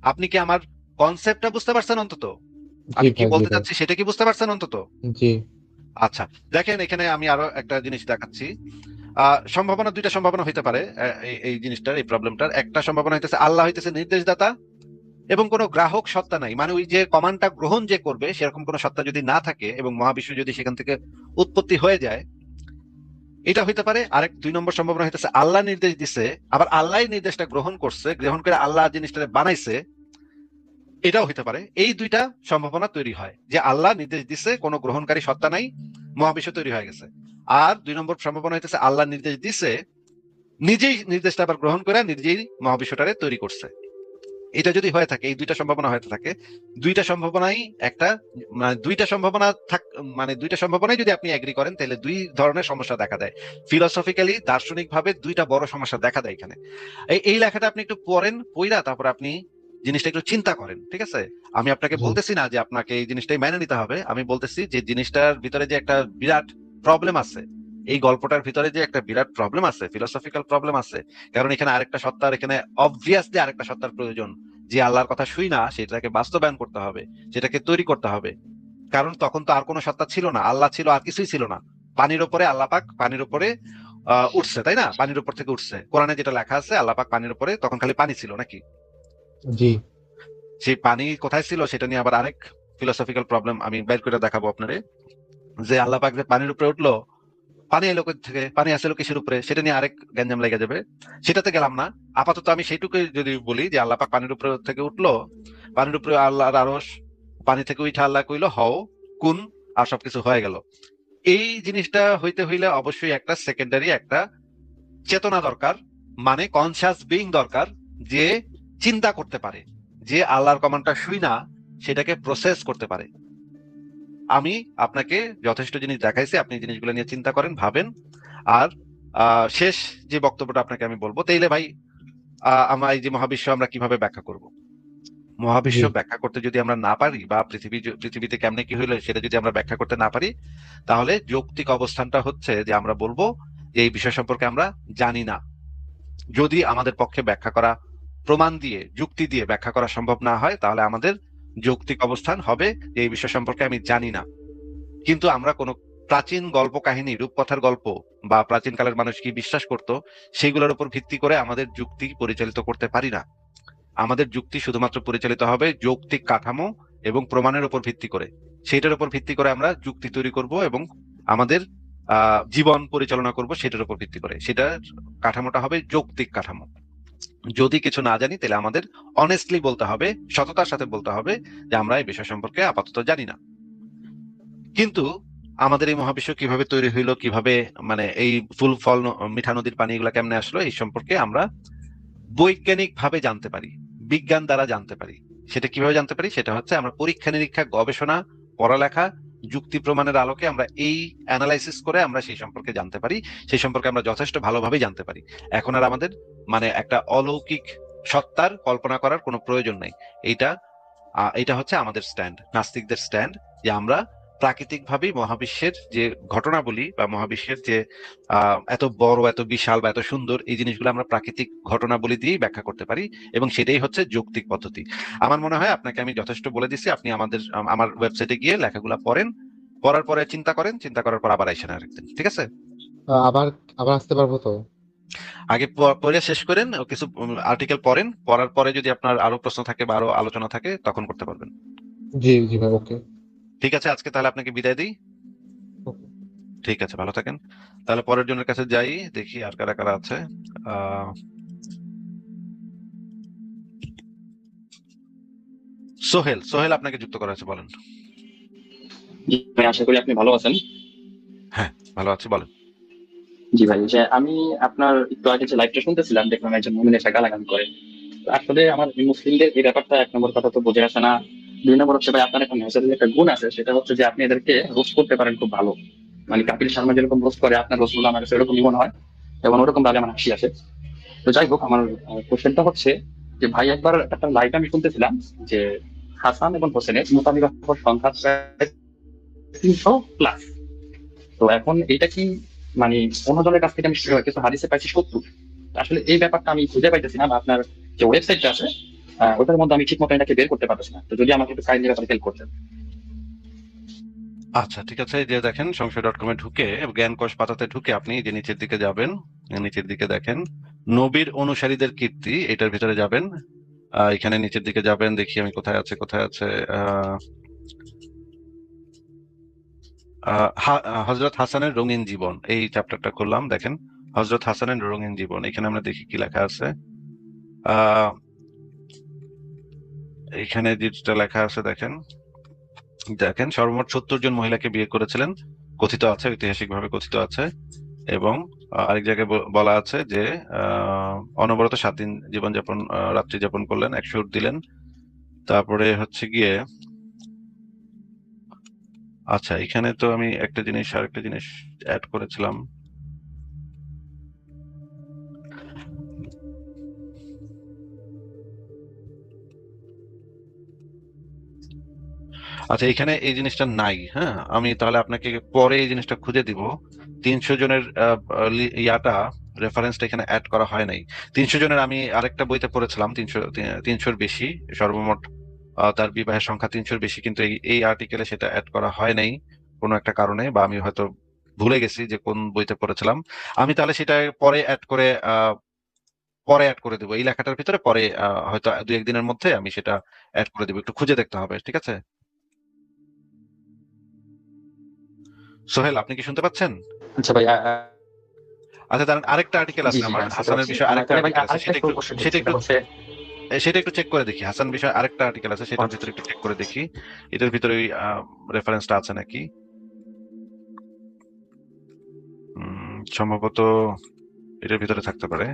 [SPEAKER 2] আপনি কি আমার কনসেপ্টটা বুঝতে পারছেন অন্তত?
[SPEAKER 3] জি
[SPEAKER 2] আমি কি
[SPEAKER 3] ভাই, জি
[SPEAKER 2] বলতে
[SPEAKER 3] ভাই,
[SPEAKER 2] চাচ্ছি সেটা কি বুঝতে পারছেন অন্তত?
[SPEAKER 3] জি,
[SPEAKER 2] আচ্ছা, দেখেন এখানে আমি আরো একটা জিনিস দেখাচ্ছি। সম্ভাবনা, দুইটা সম্ভাবনা হইতে পারে এই জিনিসটার, এই প্রবলেমটার। একটা সম্ভাবনা হইতেছে আল্লাহ হইতেছে নির্দেশদাতা এবং কোনো গ্রাহক সত্তা নাই, মানে ওই যে কমান্ডটা গ্রহণ যে করবে সেরকম কোনো সত্তা যদি না থাকে এবং মহাবিশ্ব যদি সেখান থেকে উৎপত্তি হয়ে যায়, এটা হইতে পারে। আরেক 2 নম্বর সম্ভাবনা হইতেছে আল্লাহ নির্দেশ দিছে, আবার আল্লাহ নির্দেশটা গ্রহণ করছে, গ্রহণ করে আল্লাহ জিনিসটা বানাইছে, এটাও হইতে পারে। এই দুইটা সম্ভাবনা তৈরি হয় যে আল্লাহ নির্দেশ দিছে, কোনো গ্রহণকারী সত্তা নাই, মহাবিশ্ব তৈরি হয়ে গেছে। আর 2 নম্বর সম্ভাবনা হইতেছে আল্লাহ নির্দেশ দিছে, নিজেই নির্দেশটা আবার গ্রহণ করে নিজেই মহাবিশ্বটারে তৈরি করছে। এটা যদি হয়ে থাকে, এই দুইটা সম্ভাবনা হয়ে থাকে, দুইটা সম্ভাবনাই একটা, মানে দুইটা সম্ভাবনা মানে দুইটা সম্ভাবনাই যদি আপনি এগ্রি করেন তাহলে দুই ধরনের সমস্যা দেখা দেয়। ফিলোসফিক্যালি, দার্শনিক ভাবে দুইটা বড় সমস্যা দেখা দেয় এখানে। এই লেখাটা আপনি একটু পড়েন, পড়া তারপর আপনি জিনিসটা একটু চিন্তা করেন, ঠিক আছে? আমি আপনাকে
[SPEAKER 3] জি,
[SPEAKER 2] বলতেছি না যে আপনাকে এই জিনিসটাই মেনে নিতে হবে, আমি বলতেছি যে জিনিসটার ভিতরে যে একটা বিরাট প্রবলেম আছে, এই গল্পটার ভিতরে যে একটা বিরাট প্রবলেম আছে, ফিলোসফিক্যাল প্রবলেম আছে। কারণ এখানে আরেকটা সত্তার, এখানে অবভিয়াসলি আরেকটা সত্তার প্রয়োজন, যে আল্লাহর কথা শুই না সেটাকে বাস্তবায়ন করতে হবে, সেটাকে তৈরি করতে হবে। কারণ তখন তো আর কোনো সত্তা ছিল না, আল্লাহ ছিল, আর কিছুই ছিল না। পানির উপরে আল্লাহ পাক পানির উপরে উঠছে, তাই না? পানির উপর থেকে উঠছে, কোরআনে যেটা লেখা আছে আল্লাহ পাক পানির উপরে, তখন খালি পানি ছিল নাকি?
[SPEAKER 3] জি,
[SPEAKER 2] সেই পানি কোথায় ছিল সেটা নিয়ে আবার আরেক ফিলোসফিক্যাল প্রবলেম আমি বের করে দেখাবো আপনারে। যে আল্লাহ পাক যে পানির উপরে উঠলো, পানি এলো কোথা থেকে, পানি আসলো কিসের উপরে, সেটা নিয়ে আরেক গ্যাঞ্জাম লেগে যাবে, সেটাতে গেলাম না। আপাতত আমি সেইটুকুই যদি বলি যে আল্লাহ পাক পানির উপরে থেকে উঠলো, পানির উপরে আল্লাহর আরশ, পানি থেকে উঠে আল্লাহ কইলো হও, কুন, আর সবকিছু হয়ে গেল। এই জিনিসটা হইতে হইলে অবশ্যই একটা সেকেন্ডারি একটা চেতনা দরকার, মানে কনসিয়াস বিইং দরকার, যে চিন্তা করতে পারে, যে আল্লাহর কমান্ডটা শুই না সেটাকে প্রসেস করতে পারে। আমি আপনাকে যথেষ্ট জিনিস দেখাইছি, আপনি জিনিসগুলো নিয়ে চিন্তা করেন, ভাবেন। আর শেষ যে বক্তব্যটা আপনাকে আমি বলবো, তাইলে ভাই, আমরা এই যে মহাবিশ্ব আমরা কিভাবে ব্যাখ্যা করব?
[SPEAKER 3] জি,
[SPEAKER 2] মহাবিশ্ব ব্যাখ্যা করতে যদি আমরা না পারি, বা পৃথিবীতে কেমনে কি হইলো সেটা যদি আমরা ব্যাখ্যা করতে না পারি, তাহলে যৌক্তিক অবস্থানটা হচ্ছে যে আমরা বলবো যে এই বিষয় সম্পর্কে আমরা জানি না। যদি আমাদের পক্ষে ব্যাখ্যা করা, প্রমাণ দিয়ে, যুক্তি দিয়ে ব্যাখ্যা করা সম্ভব না হয়, তাহলে আমাদের যৌক্তিক অবস্থান হবে যে এই বিষয় সম্পর্কে আমি জানি না। কিন্তু আমরা কোনো প্রাচীন গল্প কাহিনী, রূপকথার গল্প, বা প্রাচীন কালের মানুষ কি বিশ্বাস করত সেগুলোর উপর ভিত্তি করে আমাদের যুক্তি পরিচালিত করতে পারি না। আমাদের যুক্তি শুধুমাত্র পরিচালিত হবে যৌক্তিক কাঠামো এবং প্রমাণের উপর ভিত্তি করে। সেটার উপর ভিত্তি করে আমরা যুক্তি তৈরি করব এবং আমাদের জীবন পরিচালনা করব সেটার উপর ভিত্তি করে। সেটার কাঠামোটা হবে যৌক্তিক কাঠামো। যদি কিছু না জানি তাহলে আমাদের অনেস্টলি বলতে হবে, সততার সাথে বলতে হবে যে আমরা এই বিষয় সম্পর্কে আপাতত জানি না। কিন্তু আমাদের এই মহাবিশ্ব কিভাবে তৈরি হইলো, কিভাবে, মানে এই ফুল ফল মিঠা নদীর পানি এগুলা কেমনে আসলো, এই সম্পর্কে আমরা বৈজ্ঞানিক ভাবে জানতে পারি, বিজ্ঞান দ্বারা জানতে পারি। সেটা কিভাবে জানতে পারি? সেটা হচ্ছে আমরা পরীক্ষা নিরীক্ষা, গবেষণা, পড়ালেখা, যুক্তি প্রমাণের আলোকে আমরা এই অ্যানালাইসিস করে আমরা সেই সম্পর্কে জানতে পারি, সেই সম্পর্কে আমরা যথেষ্ট ভালোভাবে জানতে পারি। এখন আর আমাদের মানে একটা অলৌকিক সত্তার কল্পনা করার কোনো প্রয়োজন নাই। এইটা এটা হচ্ছে আমাদের স্ট্যান্ড, নাস্তিকদের স্ট্যান্ড, যে আমরা প্রাকৃতিক ভাবেই মহাবিশ্বের যে ঘটনাবলী, বা মহাবিশ্বের যে এত বড়, এত বিশাল, বা এত সুন্দর, এই জিনিসগুলো আমরা প্রাকৃতিক ঘটনাবলী দিয়েই ব্যাখ্যা করতে পারি, এবং সেটাই হচ্ছে যৌক্তিক পদ্ধতি। আমার মনে হয় আপনাকে আমি যথেষ্ট বলে দিছি। আপনি আমার ওয়েবসাইটে গিয়ে লেখাগুলো পড়েন, পড়ার পরে চিন্তা করেন, চিন্তা করার পর আবার আইসেন আরেকদিন, ঠিক আছে?
[SPEAKER 3] আবার আবার আসতে পারবো তো?
[SPEAKER 2] আগে পড়ে শেষ করেন, কিছু আর্টিকেল পড়েন, পড়ার পরে যদি আপনার আরো প্রশ্ন থাকে বা আরো আলোচনা থাকে তখন করতে পারবেন।
[SPEAKER 3] জি, জি ভাই, ওকে,
[SPEAKER 2] ঠিক আছে, আজকে তাহলে আপনাকে বিদায় দিই।
[SPEAKER 3] ওকে।
[SPEAKER 2] ঠিক আছে, ভালো থাকেন। তাহলে পরের জনের কাছে যাই, দেখি আর কারা কারা আছে। আহ সোহেল, সোহেল আপনাকে যুক্ত করা আছে, বলেন।
[SPEAKER 4] জি ভাই, আশা করি আপনি ভালো আছেন।
[SPEAKER 2] হ্যাঁ, ভালো আছি, বলেন।
[SPEAKER 4] জি ভাই, যে আমি আপনার একটু আগে যে লাইভটা শুনতেছিলাম, দেখলাম একজন মুমিন এসে গালাগালি করে। তো আসলে আমার এই মুসলিমদের এই ব্যাপারটা, এক নম্বর কথা তো বোঝে আসে না। 2 নম্বর হচ্ছে ভাই, আপনার একটা নেচারের একটা গুণ আছে, সেটা হচ্ছে যে আপনি এদেরকে রোস্ট করতে পারেন খুব ভালো। মানে কাপিল শর্মা যেরকম রোস্ট করে, আপনার রোস্ট গুলো আমার কাছে এরকমই মনে হয়, এবং ওরকম ভাবে আমার হাসি আসে। তো যাই হোক, আমার কোশ্চেনটা হচ্ছে যে ভাই, একবার একটা লাইভ আমি শুনতেছিলাম যে হাসান এবং হোসেনের মোতাবিক সংখ্যা প্রায় 300+। তো এখন এটা কি মানে অন্যজনের কাছ থেকে আমি কিছু হাদিসে পাইছি 70। আসলে এই ব্যাপারটা আমি খুঁজে পাইতেছি না, বা আপনার যে ওয়েবসাইটটা আছে ওটার মধ্যে আমি ঠিক মতো এটাকে বের করতে পারতেছি না। তো যদি আমাকে একটু কাইন্ডলি ব্যাপারে হেল্প করতেন।
[SPEAKER 2] আচ্ছা, ঠিক আছে। এই যে দেখেন সংশয়.com এ ঢুকে জ্ঞানকোষ পাতাতে ঢুকে আপনি যে নিচের দিকে যাবেন, নিচের দিকে দেখেন নবীর অনুসারীদের কীর্তি, এটার ভিতরে যাবেন। এখানে নিচের দিকে যাবেন, দেখি আমি কোথায় আছে হযরত হাসানের রঙিন জীবন, এই চ্যাপ্টারটা খুললাম। দেখেন হযরত হাসানের রঙিন জীবন, এখানে আমরা দেখি কি লেখা আছে। আহ এখানে যেটা লেখা আছে দেখেন, সর্বমোট 70 জন মহিলাকে বিয়ে করেছিলেন, কথিত আছে, ঐতিহাসিকভাবে কথিত আছে। এবং আরেক জায়গায় বলা আছে যে অনবরত 7 দিন জীবনযাপন রাত্রি যাপন করলেন, 100 উট দিলেন। তারপরে হচ্ছে গিয়ে আচ্ছা, এখানে তো আমি আরেকটা জিনিস অ্যাড করেছিলাম। আচ্ছা, এখানে এই জিনিসটা নাই। হ্যাঁ, আমি তাহলে আপনাকে পরে এই জিনিসটা খুঁজে দিব। 300 জনের ইয়াটা রেফারেন্সটা এখানে অ্যাড করা হয় নাই। 300 জনের আমি আরেকটা বইতে পড়েছিলাম, 300-র বেশি সর্বমোট তার বিবাহের সংখ্যা 300-র বেশি, কিন্তু এই আর্টিকেলে সেটা অ্যাড করা হয় নাই কোনো একটা কারণে, বা আমি হয়তো ভুলে গেছি যে কোন বইতে পড়েছিলাম। আমি তাহলে সেটা পরে অ্যাড করে দেবো এই লেখাটার ভিতরে, পরে হয়তো 2-1 দিনের মধ্যে আমি সেটা অ্যাড করে দেবো। একটু খুঁজে দেখতে হবে, ঠিক আছে? সোহেল, আপনি কি শুনতে পাচ্ছেন?
[SPEAKER 4] আচ্ছা ভাই,
[SPEAKER 2] আচ্ছা, দাঁড়ান, আরেকটা আর্টিকেল
[SPEAKER 4] জি
[SPEAKER 2] আছে
[SPEAKER 4] জি
[SPEAKER 2] আমার
[SPEAKER 4] আমি শুনতে
[SPEAKER 2] হাসানের
[SPEAKER 4] পাচ্ছি।
[SPEAKER 2] বিষয়ে, আরেকটা
[SPEAKER 4] তাহলে ভাই
[SPEAKER 2] আর্টিকেল আছে,
[SPEAKER 4] আরেকটা একটু কোশ্চেন
[SPEAKER 2] সেটা
[SPEAKER 4] সেটা
[SPEAKER 2] একটু
[SPEAKER 4] হচ্ছে
[SPEAKER 2] সেটা একটু চেক করে দেখি। হাসান বিষয়ে আরেকটা আর্টিকেল আছে, সেটার
[SPEAKER 4] আচ্ছা,
[SPEAKER 2] ভিতরে একটু চেক করে দেখি এটার ভিতরে ওই রেফারেন্সটা আছে নাকি। সম্ভবত এটার ভিতরে থাকতে পারে।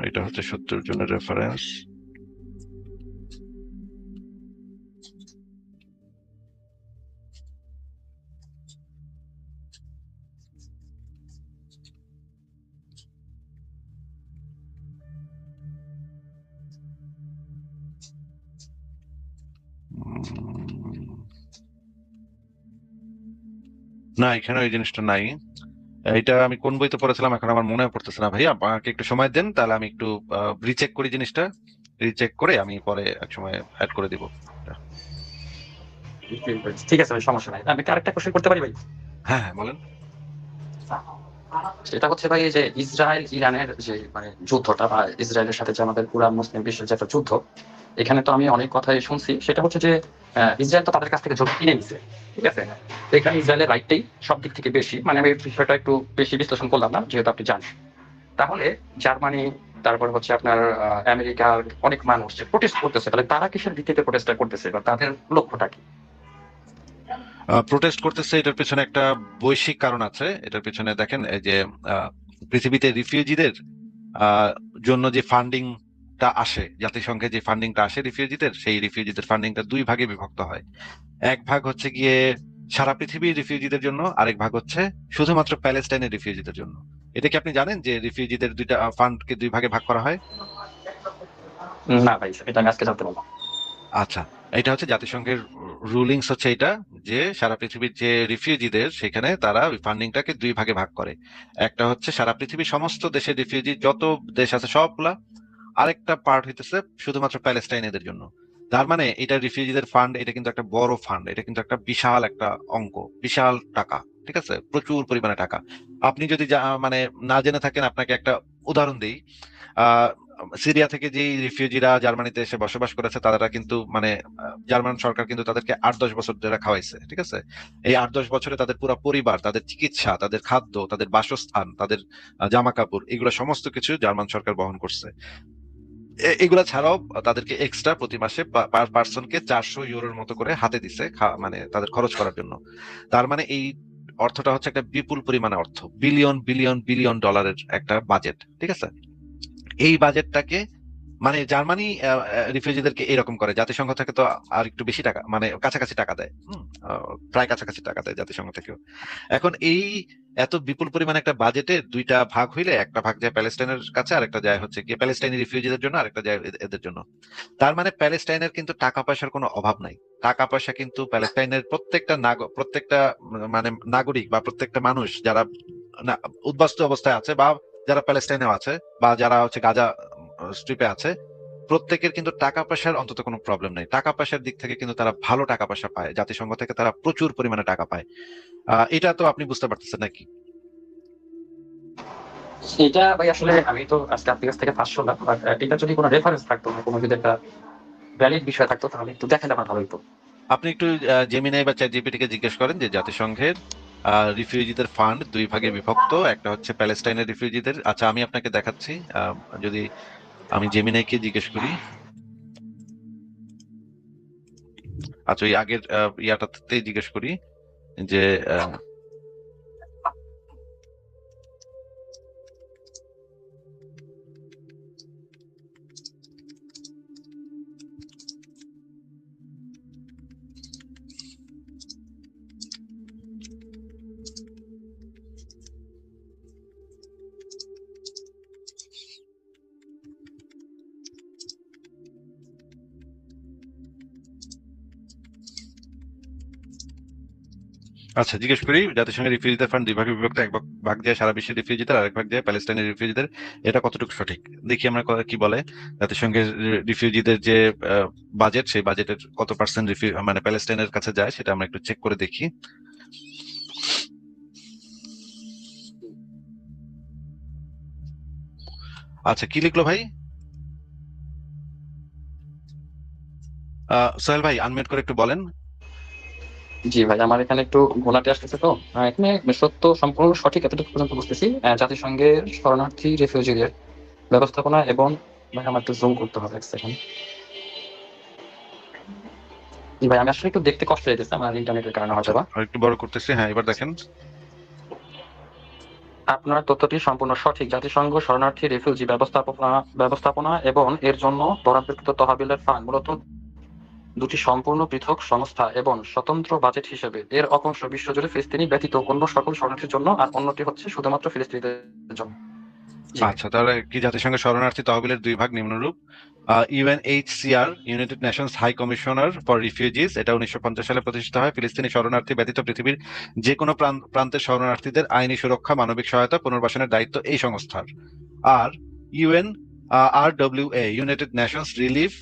[SPEAKER 2] এটা হচ্ছে 70 জনের রেফারেন্স। না, এখানে ওই জিনিসটা নাই। এটা আমি কোন বইতে পড়েছিলাম এখন আমার মনে পড়তেছে না ভাই, আমাকে একটু সময় দেন, তাহলে আমি একটু রিচেক করি জিনিসটা। রিচেক করে আমি পরে এক সময় অ্যাড করে দিব।
[SPEAKER 4] ঠিক আছে ভাই, সমস্যা নাই। আমি কি আরেকটা কোশ্চেন করতে পারি ভাই?
[SPEAKER 2] হ্যাঁ, হ্যাঁ, বলেন।
[SPEAKER 4] সেটা হচ্ছে ভাই, এই যে ইসরায়েল ইরানের যে মানে যুদ্ধটা, বা ইসরায়েলের সাথে যে আমাদের পুরা মুসলিম বিশ্বের যে একটা যুদ্ধ, এখানে তো আমি অনেক কথাই শুনছি। সেটা হচ্ছে যে ইসরায়েল তো তাদের কাছ থেকে জমি কিনে নিছে, ঠিক আছে? তো এখানে ইসরায়েলের রাইটটাই সব দিক থেকে বেশি। মানে আমি এই বিষয়টা একটু বেশি বিশ্লেষণ করলাম না, যেহেতু আপনি জানেন। তাহলে জার্মানি, তারপর হচ্ছে আপনার আমেরিকার অনেক মানুষ যে প্রোটেস্ট করতেছে, তাহলে তারা কিসের ভিত্তিতে প্রোটেস্টটা করতেছে, বা তাদের লক্ষ্যটা কি?
[SPEAKER 2] প্রোটেস্ট করতেছে, এটার পেছনে একটা বৈশ্বিক কারণ আছে। এটার পেছনে দেখেন, এই যে পৃথিবীতে রিফিউজিদের জন্য যে ফান্ডিংটা আসে, জাতিসংঘে যে ফান্ডিংটা আসে রিফিউজিদের, সেই রিফিউজিদের ফান্ডিংটা 2 ভাগে বিভক্ত হয়। এক ভাগ হচ্ছে গিয়ে সারা পৃথিবীর রিফিউজিদের জন্য, আরেক ভাগ হচ্ছে শুধুমাত্র প্যালেস্টাইনের রিফিউজিদের জন্য। এটা কি আপনি জানেন যে রিফিউজিদের দুইটা ফান্ডকে 2 ভাগে ভাগ করা হয়?
[SPEAKER 4] না ভাই, এটা আমি আজকে জানতে পারলাম।
[SPEAKER 2] আচ্ছা, এটা হচ্ছে জাতিসংঘের রুলিংস হচ্ছে এটা, যে সারা পৃথিবীর যে রিফিউজিদের, সেখানে তারা ওই ফান্ডিংটাকে 2 ভাগে ভাগ করে। একটা হচ্ছে সারা পৃথিবীর সমস্ত দেশের রিফিউজি, যত দেশ আছে সবগুলা। আরেকটা পার্ট হইতেছে শুধুমাত্র প্যালেস্টাইনের জন্য। তার মানে এটা রিফিউজিদের ফান্ড, এটা কিন্তু একটা বড় ফান্ড, এটা কিন্তু একটা বিশাল একটা অঙ্ক, বিশাল টাকা, ঠিক আছে? প্রচুর পরিমাণে টাকা। আপনি যদি মানে না জেনে থাকেন, আপনাকে একটা উদাহরণ দিই। আহ সিরিয়া থেকে যে রিফিউজিরা জার্মানিতে এসে বসবাস করেছে, তারা কিন্তু মানে জার্মান সরকার কিন্তু তাদেরকে 8-10 বছর ধরে খাওয়াইছে, ঠিক আছে? এই 8-10 বছরে তাদের পুরো পরিবার, তাদের চিকিৎসা, তাদের খাদ্য, তাদের বাসস্থান, তাদের জামা কাপড়, এগুলো সমস্ত কিছু জার্মান সরকার বহন করছে। এগুলা ছাড়াও তাদেরকে এক্সট্রা প্রতি মাসে পার পার্সনকে 400 ইউরোর মতো করে হাতে দিছে, মানে তাদের খরচ করার জন্য। তার মানে এই অর্থটা হচ্ছে একটা বিপুল পরিমাণে অর্থ, বিলিয়ন বিলিয়ন বিলিয়ন ডলারের একটা বাজেট, ঠিক আছে? এই বাজেটটাকে মানে জার্মানি রিফিউজিদেরকে এরকম করে, জাতিসংঘ থেকে তো আর একটু বেশি টাকা, মানে কাছাকাছি টাকা দেয়, প্রায় কাছাকাছি টাকা দেয় জাতিসংঘ থেকেও। এখন এই এত বিপুল পরিমাণে একটা বাজেটে দুইটা ভাগ হইলে একটা ভাগ যায় প্যালেস্টাইনের কাছে, আরেকটা যায় হচ্ছে গিয়ে প্যালেস্টাইনি রিফিউজিদের জন্য, আরেকটা যায় এদের জন্য। তার মানে প্যালেস্টাইনের কিন্তু টাকা পয়সার কোনো অভাব নাই। টাকা পয়সা কিন্তু প্যালেস্টাইনের প্রত্যেকটা মানে নাগরিক বা প্রত্যেকটা মানুষ যারা উদ্বাস্তু অবস্থায় আছে, বা যারা প্যালেস্টাইনেও আছে, বা যারা হচ্ছে গাজা স্ট্রিপে আছে, প্রত্যেকের কিন্তু টাকা পয়সার অন্তত কোনো প্রবলেম নেই। টাকা পয়সার দিক থেকে কিন্তু তারা ভালো টাকা পয়সা পায়, জাতিসংঘ থেকে তারা প্রচুর পরিমাণে টাকা পায়। এটা তো আপনি বুঝতে পারতেছেন নাকি?
[SPEAKER 4] এটা ভাই আসলে আমি তো আজকে আপনার কাছ থেকে ফার্স্ট শুনলাম, বাট এটা যদি কোনো রেফারেন্স থাকতো না, কোনো যদি একটা ভ্যালিড বিষয় থাকতো, তাহলে একটু দেখালে আমার ভালো হতো।
[SPEAKER 2] আপনি একটু জেমিনাই বা চ্যাট জিপিটি কে জিজ্ঞেস করেন যে জাতিসংঘের রিফিউজিদের ফান্ড দুই ভাগে বিভক্ত, একটা হচ্ছে প্যালেস্টাইনের রিফিউজিদের। আচ্ছা, আমি আপনাকে দেখাচ্ছি। যদি আমি জেমিনাইকে জিজ্ঞেস করি, আচ্ছা ওই আগের ইয়াটাতে জিজ্ঞেস করি যে আচ্ছা জিজ্ঞেস করি জাতিসংঘের রিফিউজিদের ফান্ড দুই ভাগে বিভক্ত, এক ভাগ যায় সারা বিশ্বের রিফিউজিদের, আরেক ভাগ যায় প্যালেস্টাইনের রিফিউজিদের, এটা কতটুকু সঠিক? দেখি আমরা কি বলে। জাতিসংঘের রিফিউজিদের যে বাজেট, সেই বাজেটের কত পার্সেন্ট মানে প্যালেস্টাইনের কাছে যায়, সেটা আমরা একটু চেক করে দেখি। আচ্ছা, কি লিখলো ভাই? সোহেল ভাই আনমিউট করে একটু বলেন।
[SPEAKER 4] জি ভাই, আমার এখানে একটু ঘোলাটে আসতেছে, তো এখানে সত্য সম্পূর্ণ সঠিক এতটুকু পর্যন্ত বুঝতেছি। জাতিসংঘের শরণার্থী রিফিউজিদের ব্যবস্থাপনা এবং, ভাই আমার একটু জুম করতে হবে এক সেকেন্ড। জি ভাই, আমি আসলে একটু দেখতে কষ্ট হইতেছে আমার ইন্টারনেটের কারণে হয়তো
[SPEAKER 2] আচ্ছা,
[SPEAKER 4] বা।
[SPEAKER 2] আর একটু বড় করতেছি, হ্যাঁ এবার দেখেন।
[SPEAKER 4] আপনার তথ্যটি সম্পূর্ণ সঠিক। জাতিসংঘ শরণার্থী রিফিউজি ব্যবস্থাপনা এবং এর জন্য বরাদ্দকৃত তহবিলের ফান্ড মূলত দুটি সম্পূর্ণ পৃথক সংস্থা এবং স্বতন্ত্র বাজেট হিসেবে এর অংশ বিশ্বজুড়ে ফিলিস্তিনি ব্যতীত অন্য সকল শরণার্থীর জন্য, আর অন্যটি হচ্ছে শুধুমাত্র ফিলিস্তিনিদের জন্য। জি ভাই।
[SPEAKER 2] আচ্ছা, তাহলে কি জাতিসংঘের শরণার্থী তহবিলের দুই ভাগ নিম্নরূপ। UNHCR, United Nations High Commissioner for Refugees, এটা 1950 সালে প্রতিষ্ঠিত হয়। ফিলিস্তিনি শরণার্থী ব্যতীত পৃথিবীর যে কোনো প্রান্তের শরণার্থীদের আইনি সুরক্ষা, মানবিক সহায়তা, পুনর্বাসনের দায়িত্ব এই সংস্থার। আর UN RWA, United Nations Relief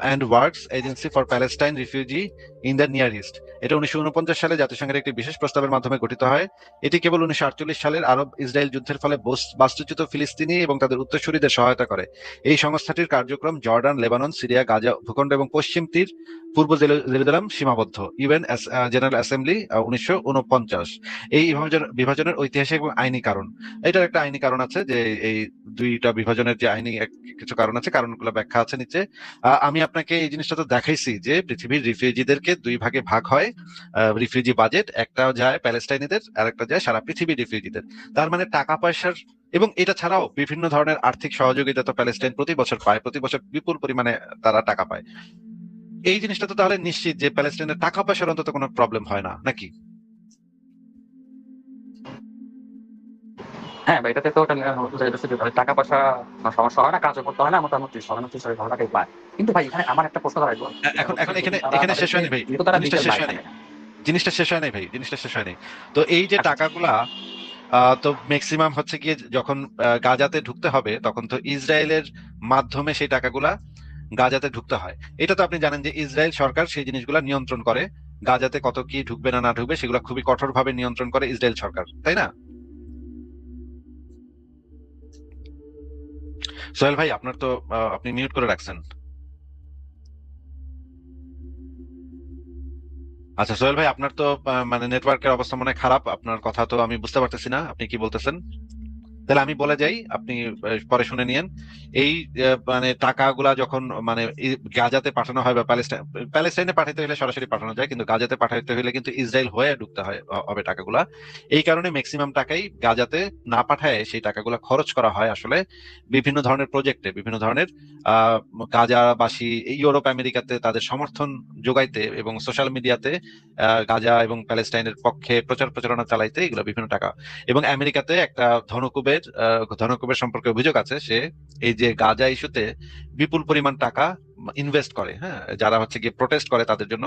[SPEAKER 2] and Works Agency for Palestine refugee in the Near East, এটা 1949 সালে জাতিসংঘের একটি বিশেষ প্রস্তাবের মাধ্যমে গঠিত হয়। এটি কেবল 1948 সালের আরব ইসরায়েল যুদ্ধের ফলে বাস্তুচ্যুত ফিলিস্তিনি এবং তাদের উত্তরসূরিদের সহায়তা করে। এই সংস্থাটির কার্যক্রম জর্ডান, লেবানন, সিরিয়া, গাজা ভূখণ্ড এবং পশ্চিম তীর, পূর্ব জেরুজালেম সীমাবদ্ধ। UN general assembly 1949। এই বিভাজনের ঐতিহাসিক এবং আইনি কারণ, এটার একটা আইনি কারণ আছে, যে এই দুইটা বিভাজনের যে আইনি কিছু কারণ আছে, কারণগুলো ব্যাখ্যা আছে নিচে। আমি আপনাকে এই জিনিসটা তো দেখাইছি যে পৃথিবীর রিফিউজিদেরকে দুই ভাগে ভাগ হয় রিফিউজি বাজেট, একটা যায় প্যালেস্টাইনিদের আর একটা যায় সারা পৃথিবীর রিফিউজিদের। তার মানে টাকা পয়সার, এবং এটা ছাড়াও বিভিন্ন ধরনের আর্থিক সহযোগিতা তো প্যালেস্টাইন প্রতি বছর পায়, প্রতি বছর বিপুল পরিমাণে তারা টাকা পায়। এই জিনিসটা তো তাহলে নিশ্চিত যে প্যালেস্টাইনের টাকা পয়সার অন্তত কোনো প্রবলেম হয় না নাকি?
[SPEAKER 4] হ্যাঁ ভাই, এটাতে তো বোঝা যাচ্ছে যে টাকা পয়সা কোনো সমস্যা হয় না, কাজও করতে হয় না, মোটামুটি শরণার্থী হিসেবে ভালো টাকাই পায়। কিন্তু ভাই এখানে আমার একটা প্রশ্ন দাঁড়াইলো,
[SPEAKER 2] এখন এখন এখানে
[SPEAKER 4] তারা
[SPEAKER 2] এখানে শেষ
[SPEAKER 4] তাদেরকে,
[SPEAKER 2] হয়নি ভাই,
[SPEAKER 4] যেহেতু তারা
[SPEAKER 2] জিনিসটা
[SPEAKER 4] লিগ্যাল
[SPEAKER 2] শেষ
[SPEAKER 4] না
[SPEAKER 2] হয়নি,
[SPEAKER 4] এখানে।
[SPEAKER 2] জিনিসটা শেষ হয় নাই ভাই, জিনিসটা শেষ হয় নাই। তো এই যে
[SPEAKER 4] আচ্ছা
[SPEAKER 2] টাকাগুলা তো ম্যাক্সিমাম হচ্ছে গিয়ে যখন গাজাতে ঢুকতে হবে, তখন তো ইসরায়েলের মাধ্যমে সেই টাকাগুলা গাজাতে ঢুকতে হয়। এটা তো আপনি জানেন যে ইসরায়েল সরকার সেই জিনিসগুলা নিয়ন্ত্রণ করে, গাজাতে কত কি ঢুকবে না না ঢুকবে সেগুলো খুবই কঠোরভাবে নিয়ন্ত্রণ করে ইসরায়েল সরকার, তাই না? সোহেল ভাই আপনার তো আপনি মিউট করে রাখছেন। আচ্ছা সোহেল ভাই, আপনার তো মানে নেটওয়ার্কের অবস্থা মনে হয় খারাপ, আপনার কথা তো আমি বুঝতে পারতেছি না, আপনি কি বলতেছেন? তাহলে আমি বলে যাই, আপনি পরে শুনে নিয়েন। এই মানে টাকাগুলা যখন মানে গাজাতে পাঠানো হয় বা প্যালেস্টাইনে পাঠাতে হলে সরাসরি পাঠানো যায়, কিন্তু গাজাতে পাঠাতে হলে কিন্তু ইসরায়েল হয়ে ঢুকতে হবে টাকাগুলা। এই কারণে ম্যাক্সিমাম টাকাই গাজাতে না পাঠায় সেই টাকাগুলা খরচ করা হয় আসলে বিভিন্ন ধরনের প্রজেক্টে, বিভিন্ন ধরনের আহ গাজাবাসী ইউরোপ আমেরিকাতে তাদের সমর্থন যোগাইতে এবং সোশ্যাল মিডিয়াতে গাজা এবং প্যালেস্টাইনের পক্ষে প্রচার প্রচারণা চালাইতে এগুলো বিভিন্ন টাকা। এবং আমেরিকাতে একটা ধনকুবের সম্পর্কে অভিযোগ আছে, সে এই যে গাজা ইস্যুতে বিপুল পরিমাণ টাকা ইনভেস্ট করে, হ্যাঁ, যারা হচ্ছে গিয়ে প্রোটেস্ট করে তাদের জন্য,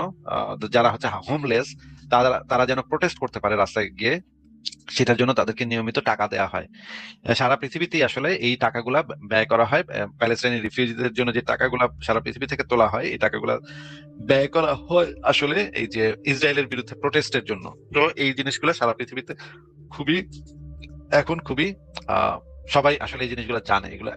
[SPEAKER 2] যারা হচ্ছে হোমলেস, তারা তারা যেন প্রোটেস্ট করতে পারে রাস্তায় গিয়ে, সেটার জন্য তাদেরকে নিয়মিত টাকা দেওয়া হয়। সারা পৃথিবীতেই আসলে এই টাকাগুলা ব্যয় করা হয়। প্যালেস্টাইনি রিফিউজিদের জন্য যে টাকাগুলা সারা পৃথিবী থেকে তোলা হয়, এই টাকাগুলা ব্যয় করা হয় আসলে এই যে ইসরায়েলের বিরুদ্ধে প্রোটেস্টের জন্য। তো এই জিনিসগুলো সারা পৃথিবীতে খুবই এখন খুবই সবাই আসলে এই জিনিসগুলো জানে, এগুলো